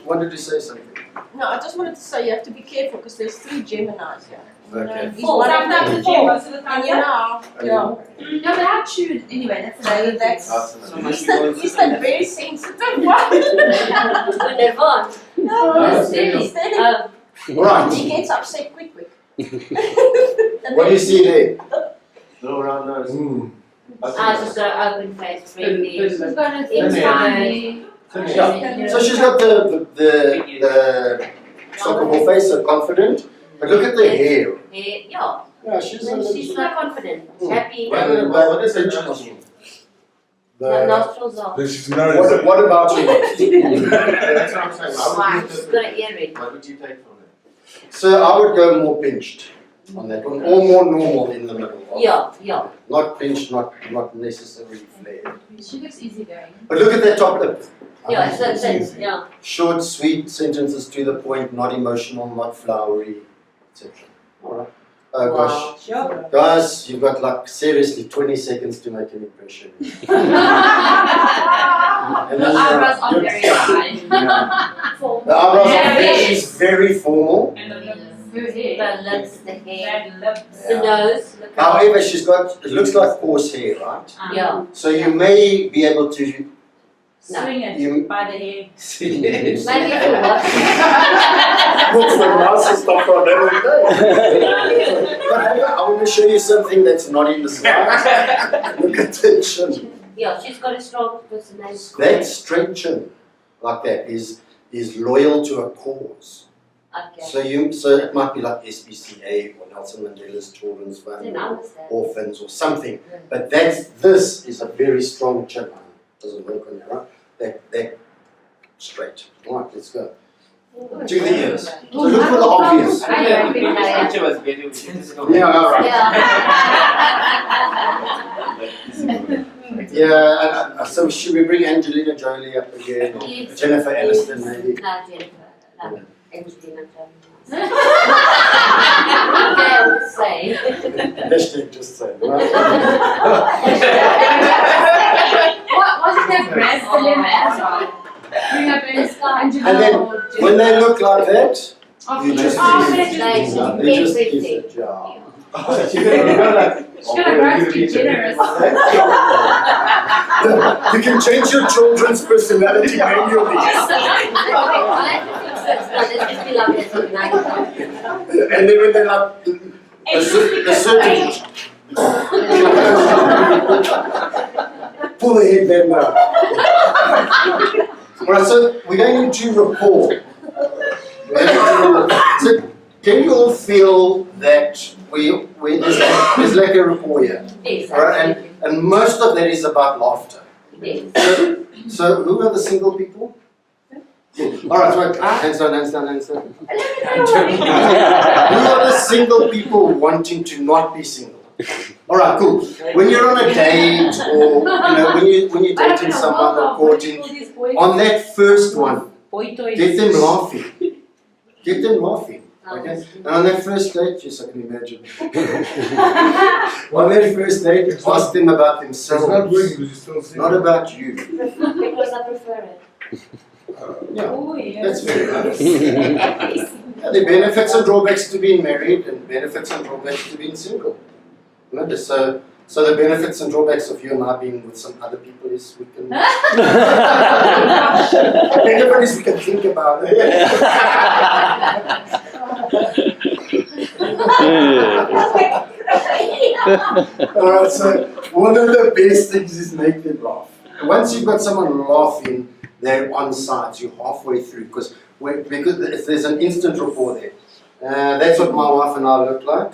[SPEAKER 2] wanted to say something?
[SPEAKER 8] No, I just wanted to say you have to be careful because there's 3 Geminis here.
[SPEAKER 2] Okay.
[SPEAKER 8] He's one of
[SPEAKER 7] Sometimes
[SPEAKER 8] them.
[SPEAKER 7] it's four, most of the time,
[SPEAKER 8] And you know,
[SPEAKER 3] No, but how chewed anyway, that's
[SPEAKER 8] so that's he's the very sensitive one.
[SPEAKER 4] When they're on.
[SPEAKER 8] No, he's steady.
[SPEAKER 2] Right.
[SPEAKER 8] He gets upset quick.
[SPEAKER 2] What do you see there?
[SPEAKER 5] No round nose.
[SPEAKER 4] I just got an open face, friendly.
[SPEAKER 3] She's got a
[SPEAKER 4] It's
[SPEAKER 3] thin
[SPEAKER 4] fine.
[SPEAKER 3] tummy.
[SPEAKER 2] Yeah. So she's got the soccer ball face, so confident. But look at the hair.
[SPEAKER 4] Yeah.
[SPEAKER 2] Yeah, she's
[SPEAKER 4] She's not confident, happy.
[SPEAKER 5] What is it?
[SPEAKER 4] Her nostrils are.
[SPEAKER 6] She's nervous.
[SPEAKER 2] What about you?
[SPEAKER 5] That's what I'm saying.
[SPEAKER 4] Wow, she's got an earring.
[SPEAKER 5] What would you take from it?
[SPEAKER 2] So I would go more pinched on that one, or more normal in the middle.
[SPEAKER 4] Yeah.
[SPEAKER 2] Not pinched, not necessarily flared.
[SPEAKER 3] She looks easygoing.
[SPEAKER 2] But look at that top lip.
[SPEAKER 4] Yeah, so, yeah.
[SPEAKER 2] Short, sweet sentences to the point, not emotional, not flowery, etc. Alright. Oh gosh.
[SPEAKER 7] Sure.
[SPEAKER 2] Guys, you've got like seriously 20 seconds to make an impression.
[SPEAKER 3] The eyebrows are very high.
[SPEAKER 2] Yeah. The eyebrows
[SPEAKER 3] Yeah.
[SPEAKER 2] she's very formal.
[SPEAKER 7] And the lips.
[SPEAKER 3] Her hair.
[SPEAKER 4] The lips, the hair,
[SPEAKER 7] Red lips.
[SPEAKER 4] the nose. Look at
[SPEAKER 2] However, she's got, it looks like horse hair, right?
[SPEAKER 4] Yeah.
[SPEAKER 2] So you may be able to
[SPEAKER 7] Swing it
[SPEAKER 2] You-
[SPEAKER 7] by the hair.
[SPEAKER 2] see
[SPEAKER 4] maybe if you watch.
[SPEAKER 2] What's the nicest stuff I've ever done? But I want to show you something that's not in the slide. Look at the chin.
[SPEAKER 4] Yeah, she's got a strong personality.
[SPEAKER 2] That straight chin, like that, is loyal to a cause.
[SPEAKER 4] Okay.
[SPEAKER 2] So it might be like SPCA or Nelson Mandela's Children's Fund
[SPEAKER 4] Then I
[SPEAKER 2] or
[SPEAKER 4] understand.
[SPEAKER 2] orphans or something. But this is a very strong chin. Doesn't work on you, right? That straight. Right, let's go. To the ears. So look for the obvious.
[SPEAKER 4] I don't think I
[SPEAKER 5] Picture was better with you.
[SPEAKER 2] Yeah, all right.
[SPEAKER 4] Yeah.
[SPEAKER 2] Yeah, so should we bring Angelina Jolie up again? Or
[SPEAKER 4] Yes.
[SPEAKER 2] Jennifer Aniston maybe?
[SPEAKER 4] No, Jennifer. No, Angelina Jolie. Okay, I would say.
[SPEAKER 2] Hashtag just saying, right?
[SPEAKER 3] Wasn't that Brad William as well? Bring up Angelina
[SPEAKER 2] And then
[SPEAKER 3] or
[SPEAKER 2] when they look like that,
[SPEAKER 3] Jennifer.
[SPEAKER 2] you just
[SPEAKER 4] Oh,
[SPEAKER 2] use
[SPEAKER 4] nice.
[SPEAKER 2] it. You just use
[SPEAKER 4] Everything.
[SPEAKER 2] it, yeah.
[SPEAKER 3] She's gonna grow to be generous.
[SPEAKER 2] You can change your children's personality manually. And then when they're like a certain pull the head then now. Alright, so we're going into rapport. So can you all feel that there's like a rapport here?
[SPEAKER 4] Yes,
[SPEAKER 2] Alright, and most of that is about laughter.
[SPEAKER 4] yes.
[SPEAKER 2] So who are the single people? Alright, right, hands down, hands down, hands down. Who are the single people wanting to not be single? Alright, cool. When you're on a date or when you're dating someone or courting, on that first one, get them laughing. Get them laughing. Okay? And on that first date, yes, I can imagine. On that first date, ask them about
[SPEAKER 6] It's not
[SPEAKER 2] themselves,
[SPEAKER 6] working because you still see.
[SPEAKER 2] not about you.
[SPEAKER 4] Because I prefer it.
[SPEAKER 2] Yeah,
[SPEAKER 7] Oh, yeah.
[SPEAKER 2] that's very nice. Yeah, the benefits and drawbacks to being married and benefits and drawbacks to being single. Remember, so the benefits and drawbacks of you and I being with some other people is we can. Benefit is we can think about it. Alright, so one of the best things is make them laugh. Once you've got someone laughing, they're on sides, you're halfway through, because there's an instant rapport there. That's what my wife and I look like,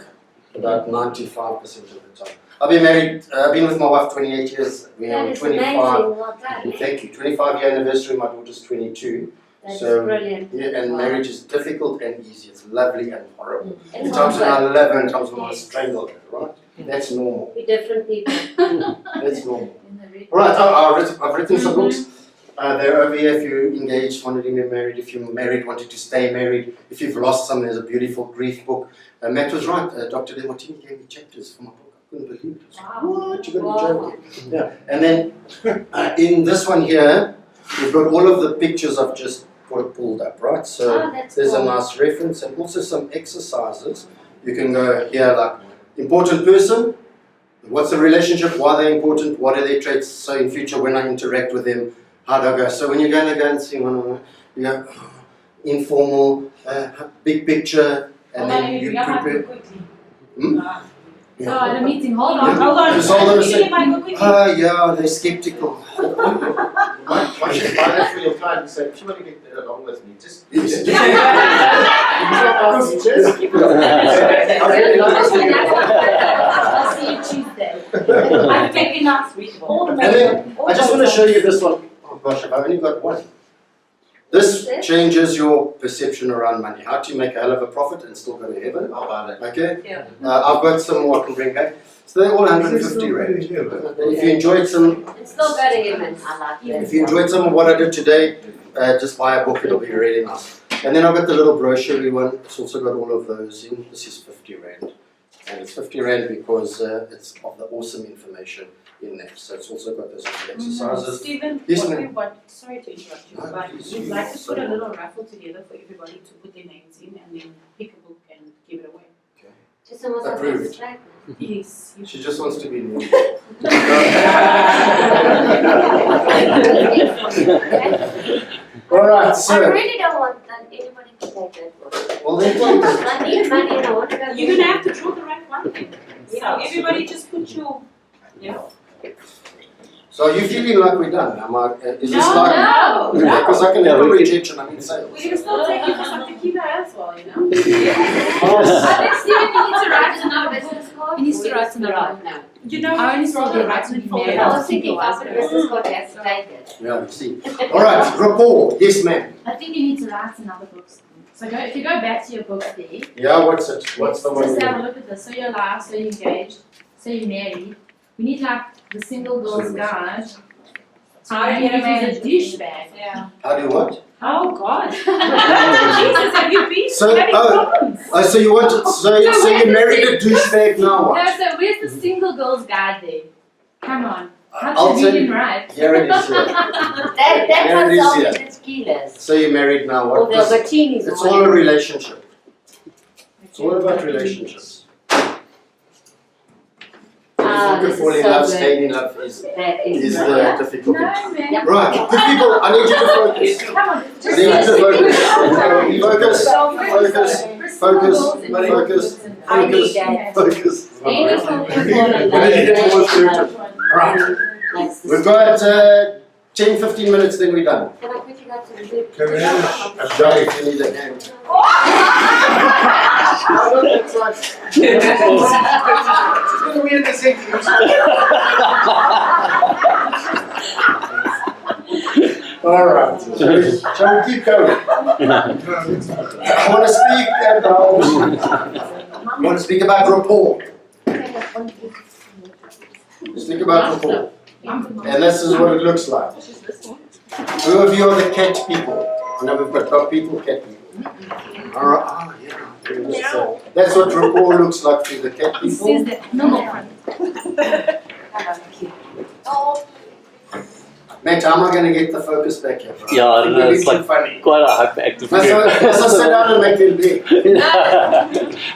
[SPEAKER 2] about 95% of the time. I've been married, I've been with my wife 28 years, we
[SPEAKER 4] That
[SPEAKER 2] are
[SPEAKER 4] is
[SPEAKER 2] 25.
[SPEAKER 4] amazing, well done.
[SPEAKER 2] Thank you, 25-year anniversary, my daughter's 22.
[SPEAKER 4] That's
[SPEAKER 2] So,
[SPEAKER 4] brilliant.
[SPEAKER 2] Yeah, and marriage is difficult and easy, it's lovely and horrible.
[SPEAKER 4] It's
[SPEAKER 2] Times when I
[SPEAKER 4] hard,
[SPEAKER 2] love her and times when I
[SPEAKER 4] Yes.
[SPEAKER 2] strangle her, right? That's normal,
[SPEAKER 4] we're different people.
[SPEAKER 2] that's normal. Right, I've written some books. They're over here if you're engaged, wanted to get married, if you're married, wanted to stay married, if you've lost someone, there's a beautiful grief book. Matt was right, Dr. De Martini gave me chapters for my book. I couldn't believe it. What? You're going to be joking. Yeah, and then in this one here, we've got all of the pictures I've just got pulled up, right? So
[SPEAKER 4] That's
[SPEAKER 2] there's a
[SPEAKER 4] cool.
[SPEAKER 2] nice reference and also some exercises. You can go here like important person, what's the relationship, why are they important, what are their traits, so in future when I interact with them, how do I go? So when you're going to go and see one, you go informal, big picture, and then you prepare. Hmm?
[SPEAKER 3] So at a meeting, hold on.
[SPEAKER 2] Yeah. Just hold on a
[SPEAKER 7] You
[SPEAKER 2] second.
[SPEAKER 7] might go quickly.
[SPEAKER 2] Yeah, they're skeptical.
[SPEAKER 5] Why should you buy that for your client and say, if you want to get along with me, just keep it
[SPEAKER 3] I'll see you Tuesday.
[SPEAKER 7] I'm taking us all the
[SPEAKER 2] And then I just want to show you this one. Oh gosh, I've only got one. This changes your perception around money. How to make a hell of a profit and still go to heaven.
[SPEAKER 5] I'll buy that.
[SPEAKER 2] Okay?
[SPEAKER 3] Yeah.
[SPEAKER 2] I've got some more I can bring back. So they're all 150 rand. If you enjoyed some,
[SPEAKER 4] It's still go to him, and I like that.
[SPEAKER 2] if you enjoyed some of what I did today, just buy a book. It'll be really nice. And then I've got the little brochure one. It's also got all of those in. This is 50 rand, and it's 50 rand because it's of the awesome information in there. So it's also got those little exercises.
[SPEAKER 7] Stephen,
[SPEAKER 2] Yes,
[SPEAKER 7] what
[SPEAKER 2] ma'am.
[SPEAKER 7] we want, sorry to interrupt you,
[SPEAKER 2] No,
[SPEAKER 7] but
[SPEAKER 2] please.
[SPEAKER 7] we'd like to put a little raffle together for everybody to put their names in and then pick a book and give it away.
[SPEAKER 4] Just almost like
[SPEAKER 2] Approved.
[SPEAKER 4] a strike.
[SPEAKER 7] Yes. you
[SPEAKER 2] She just wants to be new. All right,
[SPEAKER 4] I
[SPEAKER 2] so
[SPEAKER 4] really don't want anybody to take that book.
[SPEAKER 2] well then.
[SPEAKER 4] I need money and I want to go.
[SPEAKER 7] You're gonna have to draw the right one then. So everybody just put your,
[SPEAKER 2] So are you feeling like we're done? Am I? Is this
[SPEAKER 7] No,
[SPEAKER 2] like?
[SPEAKER 7] no, no.
[SPEAKER 2] Because I can have a rejection. I'm in sales.
[SPEAKER 7] We can still take you for some tequila as well, you know?
[SPEAKER 3] I think Stephen, you need to write another book.
[SPEAKER 4] business card.
[SPEAKER 3] He needs to
[SPEAKER 4] Or
[SPEAKER 3] write
[SPEAKER 4] just
[SPEAKER 3] another
[SPEAKER 4] write
[SPEAKER 3] one.
[SPEAKER 4] now.
[SPEAKER 7] You know,
[SPEAKER 3] I only
[SPEAKER 7] it's
[SPEAKER 3] saw
[SPEAKER 7] rather
[SPEAKER 3] the
[SPEAKER 7] right
[SPEAKER 3] right
[SPEAKER 7] and
[SPEAKER 3] to
[SPEAKER 7] fold
[SPEAKER 3] be
[SPEAKER 7] it
[SPEAKER 3] married.
[SPEAKER 4] I
[SPEAKER 7] out.
[SPEAKER 4] was thinking if I put a business card, I have to take it.
[SPEAKER 2] Yeah, you see. All right, rapport. Yes, ma'am.
[SPEAKER 3] I think you need to write another book. So if you go back to your book there,
[SPEAKER 2] Yeah, what's it? What's the one?
[SPEAKER 3] just have a look at this. So you're alive, so you're engaged, so you're married. We need like the single girl's guide.
[SPEAKER 7] How to
[SPEAKER 3] And
[SPEAKER 7] get a
[SPEAKER 3] if
[SPEAKER 7] man.
[SPEAKER 3] he's a douchebag.
[SPEAKER 7] Yeah.
[SPEAKER 2] How do you what?
[SPEAKER 7] Oh God. Jesus, have you been
[SPEAKER 2] So,
[SPEAKER 7] having problems?
[SPEAKER 2] Oh, so you want to, so you married a douchebag now?
[SPEAKER 3] No,
[SPEAKER 2] What?
[SPEAKER 3] so where's the single girl's guide there? Come on.
[SPEAKER 2] I'll
[SPEAKER 3] How to
[SPEAKER 2] tell
[SPEAKER 3] read
[SPEAKER 2] you.
[SPEAKER 3] and write?
[SPEAKER 2] Here it is. Here.
[SPEAKER 4] That
[SPEAKER 2] Yeah, it is,
[SPEAKER 4] one's
[SPEAKER 2] yeah.
[SPEAKER 4] all the kilos.
[SPEAKER 2] So you're married now?
[SPEAKER 4] Or
[SPEAKER 2] What?
[SPEAKER 4] the
[SPEAKER 2] This-
[SPEAKER 4] martinis.
[SPEAKER 2] It's all a relationship. It's all about relationships. If you can fall in love, staying in love is
[SPEAKER 4] That
[SPEAKER 2] the
[SPEAKER 4] yeah.
[SPEAKER 2] difficult thing.
[SPEAKER 3] No, man.
[SPEAKER 2] Right, good people, I need you to focus.
[SPEAKER 3] Come on.
[SPEAKER 2] I need you to focus. Focus, focus,
[SPEAKER 4] I need
[SPEAKER 2] focus,
[SPEAKER 4] that.
[SPEAKER 2] focus.
[SPEAKER 4] Any
[SPEAKER 2] Right.
[SPEAKER 4] sort of fall in
[SPEAKER 2] I need it more
[SPEAKER 4] love.
[SPEAKER 2] certain. Right,
[SPEAKER 4] That's the
[SPEAKER 2] we've got 10, 15 minutes, then we're done.
[SPEAKER 4] Can I quickly go to the booth?
[SPEAKER 6] Can we have
[SPEAKER 2] I'm sorry if you need a hand. All right, shall we keep going? I want to speak about rapport. Speak about rapport. And this is what it looks like. Who of you are the cat people? I know we've got dog people, cat people. All right. Oh, yeah. So that's what rapport looks like to the cat
[SPEAKER 3] It
[SPEAKER 2] people.
[SPEAKER 3] says that no more.
[SPEAKER 2] Matt, how am I going to get the focus back here? Bro?
[SPEAKER 1] Yeah, I don't know,
[SPEAKER 2] You're
[SPEAKER 1] it's
[SPEAKER 2] too
[SPEAKER 1] like
[SPEAKER 2] funny.
[SPEAKER 1] quite a hyperactive
[SPEAKER 2] Must I sit down and make them big?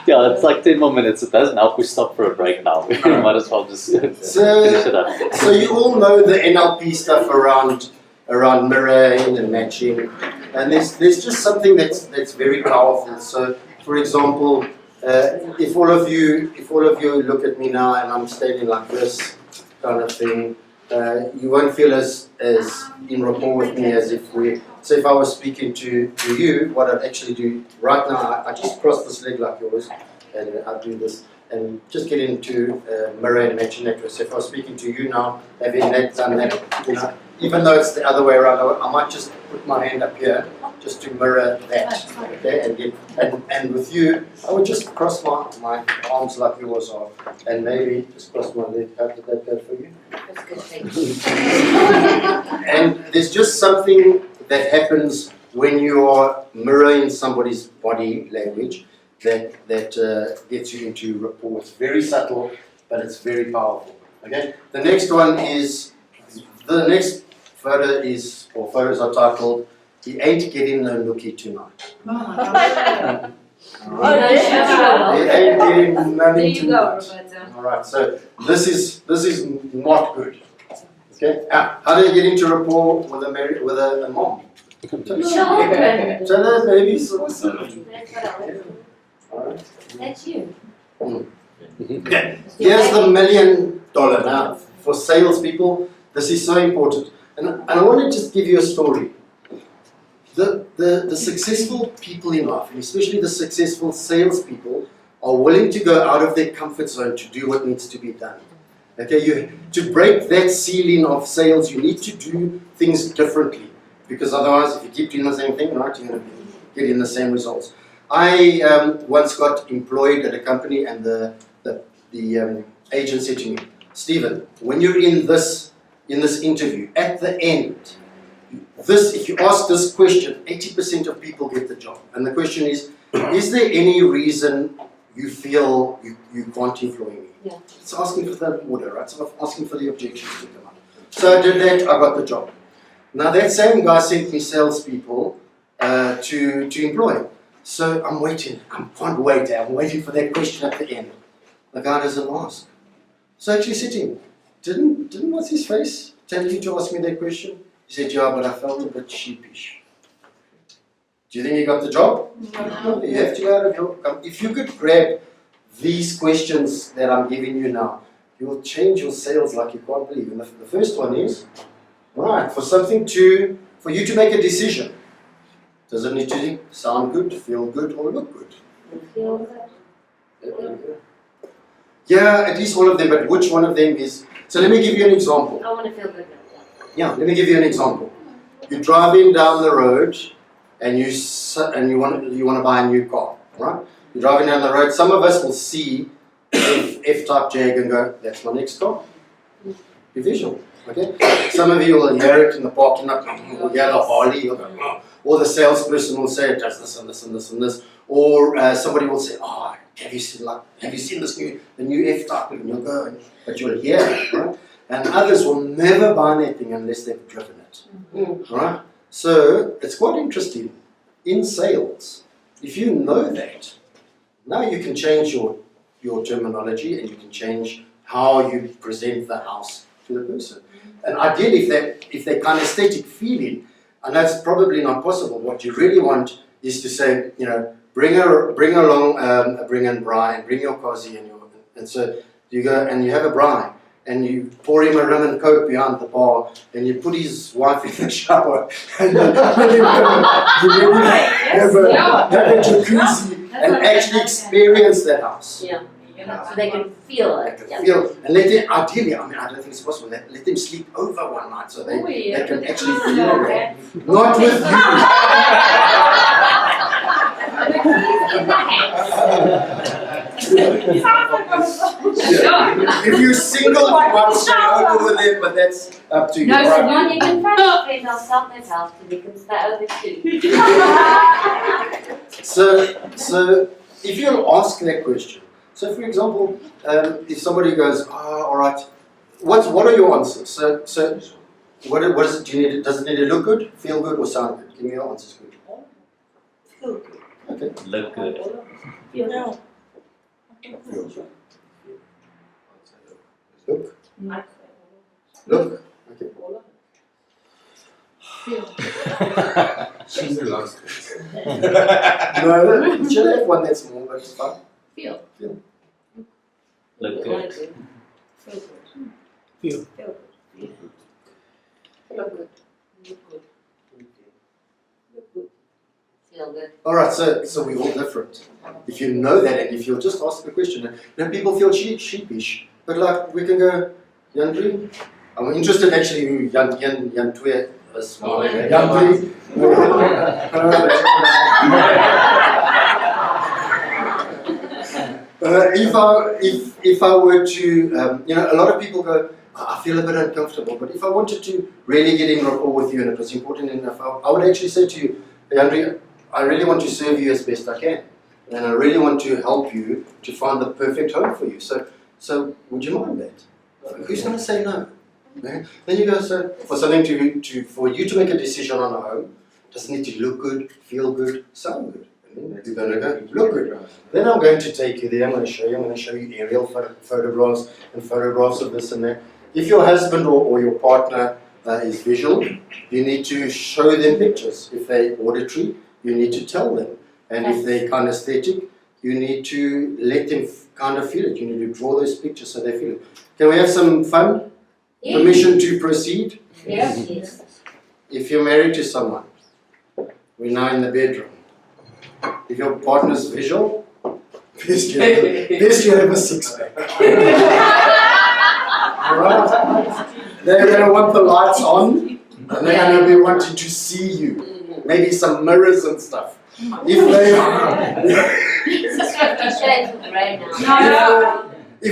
[SPEAKER 1] Yeah, it's like 10 more minutes. It doesn't help we stop for a break now. We might as well just finish it up.
[SPEAKER 2] So you all know the NLP stuff around mirroring and matching, and there's just something that's very powerful. So, for example, if all of you look at me now and I'm standing like this kind of thing, you won't feel as in rapport with me as if we. So if I was speaking to you, what I'd actually do right now, I just cross this leg like yours, and I do this. And just get into mirror and matching that. So if I was speaking to you now, having that done that, you know, even though it's the other way around, I might just put my hand up here just to mirror that, okay? And with you, I would just cross my arms like yours are, and maybe just cross my leg. How did that go for you?
[SPEAKER 4] That's good, thank you.
[SPEAKER 2] And there's just something that happens when you are mirroring somebody's body language that gets you into rapport. It's very subtle, but it's very powerful. Okay. The next one is the next photo is, or photos are titled, "He ain't getting no nookie tonight." All right. He ain't getting
[SPEAKER 3] There
[SPEAKER 2] nothing
[SPEAKER 3] you go,
[SPEAKER 2] tonight.
[SPEAKER 3] Roberta.
[SPEAKER 2] All right. So this is not good. Okay. How do you get into rapport with a mom?
[SPEAKER 4] Children.
[SPEAKER 2] Tell her baby so.
[SPEAKER 4] That's what I want.
[SPEAKER 2] Alright.
[SPEAKER 4] That's you.
[SPEAKER 2] Okay. Here's the $1 million now. For salespeople, this is so important. And I want to just give you a story. The successful people in life, and especially the successful salespeople, are willing to go out of their comfort zone to do what needs to be done. Okay, to break that ceiling of sales, you need to do things differently, because otherwise, if you keep doing the same thing, right, you're going to be getting the same results. I once got employed at a company, and the agent said to me, Stephen, when you're in this interview, at the end, if you ask this question, 80% of people get the job. And the question is there any reason you feel you can't employ me?
[SPEAKER 4] Yeah.
[SPEAKER 2] It's asking for the order, right? So I'm asking for the objections to come up. So I did that, I got the job. Now that same guy sent me salespeople to employ. So I'm waiting, I can't wait, I'm waiting for that question at the end. The guy doesn't ask. So I actually said to him, didn't what's his face tell you to ask me that question? He said, yeah, but I felt a bit sheepish. Do you think you got the job? No. You have to go out of your comfort. If you could grab these questions that I'm giving you now, you will change your sales like you can't believe. And the first one is, right, for you to make a decision. Does it need to sound good, feel good, or look good?
[SPEAKER 4] Feel good.
[SPEAKER 2] Yeah, at least all of them, but which one of them is? So let me give you an example.
[SPEAKER 4] I want to feel good.
[SPEAKER 2] Yeah, let me give you an example. You're driving down the road and you want to buy a new car, right? You're driving down the road. Some of us will see F-type Jag and go, that's my next car. Be visual, okay? Some of you will hear it in the parking lot, you'll hear the Harley, you'll go, oh. Or the salesperson will say it does this and this and this and this. Or somebody will say, oh, have you seen this the new F-type? And you'll go, but you'll hear it, right? And others will never buy anything unless they've driven it, right? So it's quite interesting. In sales, if you know that, now you can change your terminology and you can change how you present the house to the person. And ideally, if they're kinesthetic feeling, and that's probably not possible, what you really want is to say, you know, bring along a bring-in braai and bring your cozy and so you go and you have a braai. And you pour him a rum and coke behind the bar, and you put his wife in the shower, and then have a jacuzzi and actually experience that house.
[SPEAKER 4] Yeah. So they can feel it.
[SPEAKER 2] Feel, and let them, ideally, I mean, I don't think it's possible, let them sleep over one night so they can actually feel it. Not with If you're single, you might stay over with them, but that's up to you.
[SPEAKER 4] No, so now you can find a friend, I'll sell that house and we can stay over too.
[SPEAKER 2] So if you'll ask that question, so for example, if somebody goes, all right, what are your answers? So what is it? Do you need? Does it need to look good, feel good, or sound good? Give me your answers, good.
[SPEAKER 8] Feel good.
[SPEAKER 2] Okay.
[SPEAKER 1] Look good.
[SPEAKER 8] Feel good.
[SPEAKER 2] Look. Look. Okay.
[SPEAKER 6] She's the last.
[SPEAKER 2] No, you should have one that's more, but it's fine.
[SPEAKER 8] Feel.
[SPEAKER 1] Look good.
[SPEAKER 8] Feel good.
[SPEAKER 6] Feel.
[SPEAKER 8] Feel good. Look good. Look good. Look good.
[SPEAKER 4] Feel good.
[SPEAKER 2] All right, so we're all different. If you know that, and if you'll just ask the question, then people feel sheepish. But like we can go, Jan, I'm interested actually who Jan 2 is. Jan 3. If I were to, you know, a lot of people go, I feel a bit uncomfortable, but if I wanted to really get in rapport with you and it was important enough, I would actually say to you, Andrea, I really want to serve you as best I can. And I really want to help you to find the perfect home for you. So would you mind that? Who's going to say no? Okay? Then you go, so for something for you to make a decision on a home, does it need to look good, feel good, sound good? And then you're going to go, look good. Then I'm going to take you there, I'm going to show you aerial photographs and photographs of this and that. If your husband or your partner is visual, you need to show them pictures. If they're auditory, you need to tell them. And if they're kinesthetic, you need to let them kind of feel it. You need to draw those pictures so they feel it. Can we have some fun?
[SPEAKER 4] Yeah.
[SPEAKER 2] Permission to proceed?
[SPEAKER 4] Yes, yes.
[SPEAKER 2] If you're married to someone, we're now in the bedroom. If your partner's visual, best you have a six-pack. Right? They're going to want the lights on, and they're going to be wanting to see you. Maybe some mirrors and stuff. If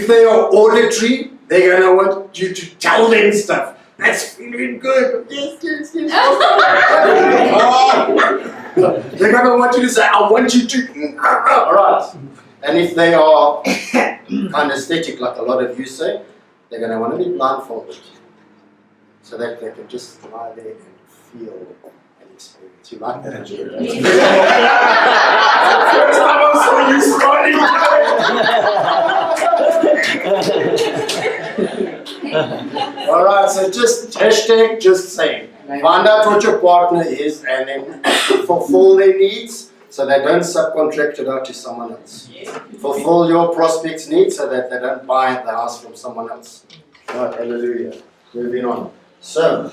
[SPEAKER 2] they are auditory, they're going to want you to tell them stuff. That's feeling good. Yes, yes, yes. They're going to want you to say, I want you to. Alright. And if they are anesthetic, like a lot of you say, they're going to want to be blindfolded. So that they can just lie there and feel and experience. You like that? First time I saw you smiling. Alright, so just hashtag just saying. Find out what your partner is and then fulfill their needs so they don't subcontract it out to someone else. Fulfill your prospects' needs so that they don't buy the house from someone else. Right, hallelujah. Moving on. So,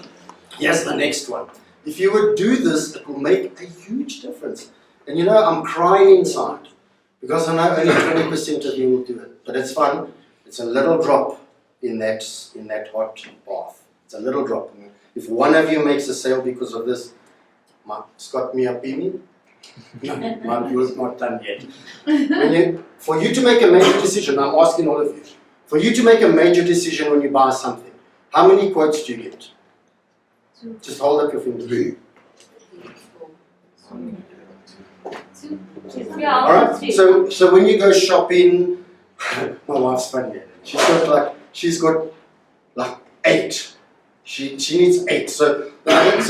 [SPEAKER 2] here's the next one. If you would do this, it will make a huge difference. And you know, I'm crying inside because I know only 20% of you will do it. But it's fun. It's a little drop in that hot bath. It's a little drop. If one of you makes a sale because of this, Scott me up in me. No, my deal is not done yet. For you to make a major decision, I'm asking all of you. For you to make a major decision when you buy something, how many quotes do you get? Just hold up your fingers.
[SPEAKER 6] 3.
[SPEAKER 2] Alright, so when you go shopping, my wife's funny. She's got like 8. She needs 8. So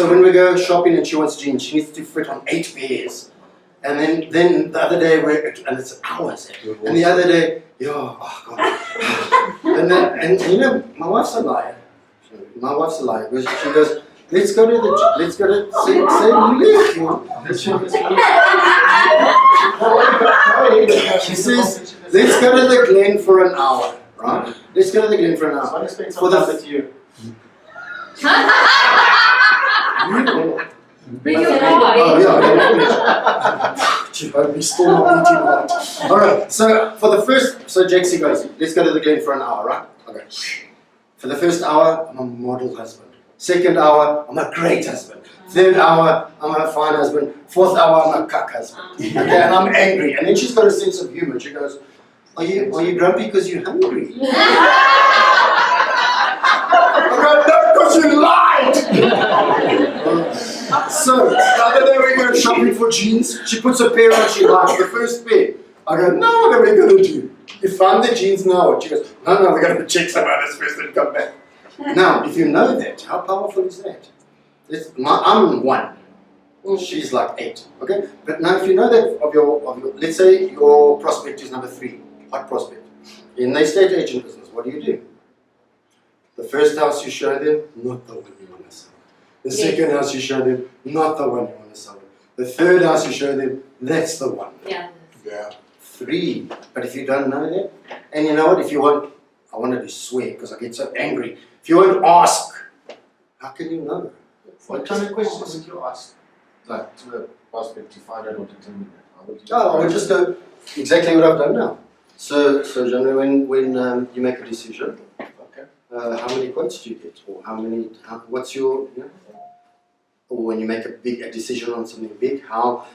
[SPEAKER 2] when we go shopping and she wants jeans, she needs to fit on 8 pairs. And then the other day, and it's hours. And the other day, oh God. and you know, my wife's a liar. My wife's a liar. She goes, let's go to she says, let's go to the Glen for an hour, right? Let's go to the Glen for an hour. For the you.
[SPEAKER 3] Bring your boy.
[SPEAKER 2] Oh yeah. She hope we still not eating right. Alright, so for the first, so Jaxie goes, let's go to the Glen for an hour, right? Okay. For the first hour, I'm a model husband. Second hour, I'm a great husband. Third hour, I'm a fine husband. Fourth hour, I'm a cuck husband. Okay, and I'm angry. And then she's got a sense of humor. She goes, are you grumpy because you're hungry? I go, no, because you lied! So, the other day we go shopping for jeans. She puts a pair on she likes, the first pair. I go, no, what are we going to do? You found the jeans now. She goes, no, we're going to check some others first and come back. Now, if you know that, how powerful is that? I'm 1. She's like 8. Okay? But now if you know that of your let's say your prospect is number 3, hot prospect. In the estate agent business, what do? The first house you show them, not the one you want to sell. The second house you show them, not the one you want to sell. The third house you show them, that's the one.
[SPEAKER 4] Yeah.
[SPEAKER 2] 3. But if you don't know that, and you know what, if you want, I wanted to swear because I get so angry. If you won't ask, how can you know?
[SPEAKER 5] What kind of questions would you ask? Like to the prospect to find out or determine that?
[SPEAKER 2] I would just go exactly what I've done now. So generally when you make a decision,
[SPEAKER 5] Okay.
[SPEAKER 2] how many quotes do you get? Or what's your, or when you make a decision on something big,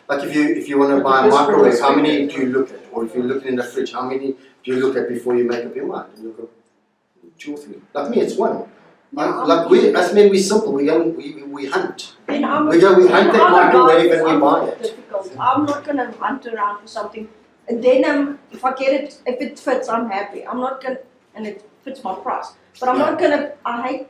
[SPEAKER 2] like if you want to buy a microwave, how many do you look at? Or if you're looking in the fridge, how many do you look at before you make up your mind? You look at 2 or 3. Like me, it's 1. Like us men, we're simple. We hunt. We hunt that microwave and we buy it.
[SPEAKER 8] Difficult. I'm not gonna hunt around for something, and then if I get it, if it fits, I'm happy. I'm not gonna, and it fits my price. But I'm not gonna. I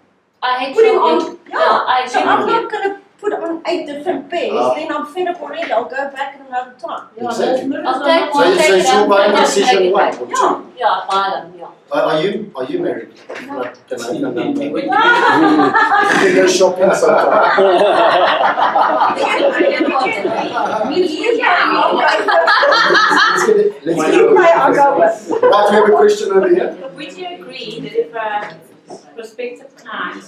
[SPEAKER 8] hate putting on. I'm not gonna put on 8 different pairs. Then I'm fed up already. I'll go back another time.
[SPEAKER 2] Exactly.
[SPEAKER 4] I'll
[SPEAKER 2] So you're buying decision 1 or 2.
[SPEAKER 4] Yeah, buy them, yeah.
[SPEAKER 2] Are you married?
[SPEAKER 8] No.
[SPEAKER 2] Can I have a number? We can go shopping sometime.
[SPEAKER 8] I'll go with.
[SPEAKER 2] Right, we have a question over here.
[SPEAKER 7] Would you agree that if a prospective client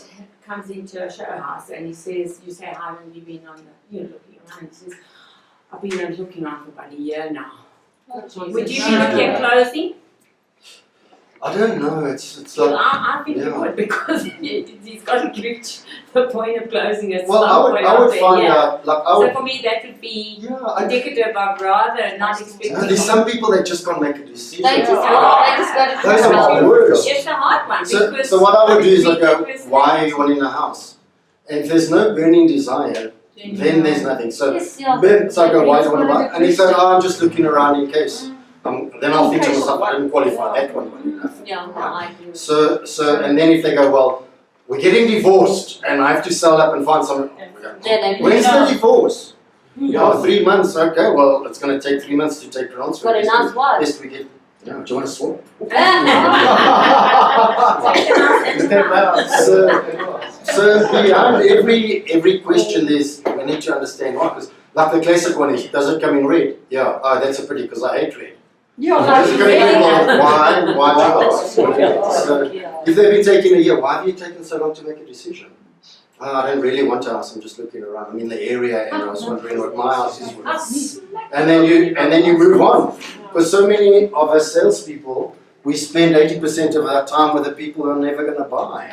[SPEAKER 7] comes into a show house and he says, you say, how long have you been on the, you're looking around, and he says, I've been looking around for about a year now. Would you be looking at closing?
[SPEAKER 2] I don't know, it's
[SPEAKER 7] Well,
[SPEAKER 2] like,
[SPEAKER 7] I think you
[SPEAKER 2] yeah.
[SPEAKER 7] would because he's got to reach the point of closing at
[SPEAKER 2] well,
[SPEAKER 7] some point
[SPEAKER 2] I would
[SPEAKER 7] after a
[SPEAKER 2] find
[SPEAKER 7] year.
[SPEAKER 2] out, like, I
[SPEAKER 7] So
[SPEAKER 2] would,
[SPEAKER 7] for me, that would be
[SPEAKER 2] yeah, I
[SPEAKER 7] indicative of rather not expecting.
[SPEAKER 2] there's some people that just can't make a decision.
[SPEAKER 4] They just got to
[SPEAKER 2] Those are
[SPEAKER 4] trust
[SPEAKER 2] my
[SPEAKER 4] you.
[SPEAKER 2] words.
[SPEAKER 7] It's a hard one
[SPEAKER 2] So,
[SPEAKER 7] because
[SPEAKER 2] so what I would do is I
[SPEAKER 7] other
[SPEAKER 2] go,
[SPEAKER 7] people's
[SPEAKER 2] why are you wanting a house? And if there's no burning desire, then there's nothing. So,
[SPEAKER 4] Yes, yeah.
[SPEAKER 2] so I go, why do you want to buy? And he said, oh, I'm just looking around in case. Then I'll think to myself, I didn't qualify that one well enough.
[SPEAKER 4] Yeah, no, I agree.
[SPEAKER 2] So, and then if they go, well, we're getting divorced and I have to sell up and find someone.
[SPEAKER 4] Then
[SPEAKER 2] When's the divorce? Yeah, 3 months. Okay, well, it's going to take 3 months to take transfer.
[SPEAKER 4] Got a nice wife.
[SPEAKER 2] Yes, we get. Yeah, do you want to swap? So behind every question, we need to understand why. Because like the classic one is, does it come in red? Yeah. Oh, that's a pity because I hate red. Does it come in red? Well, why do you ask? So if they've been taking a year, why have you taken so long to make a decision? Oh, I don't really want a house. I'm just looking around. I'm in the area, and I was wondering what my house is worth. And then you move on. Because so many of us salespeople, we spend 80% of our time with the people who are never going to buy.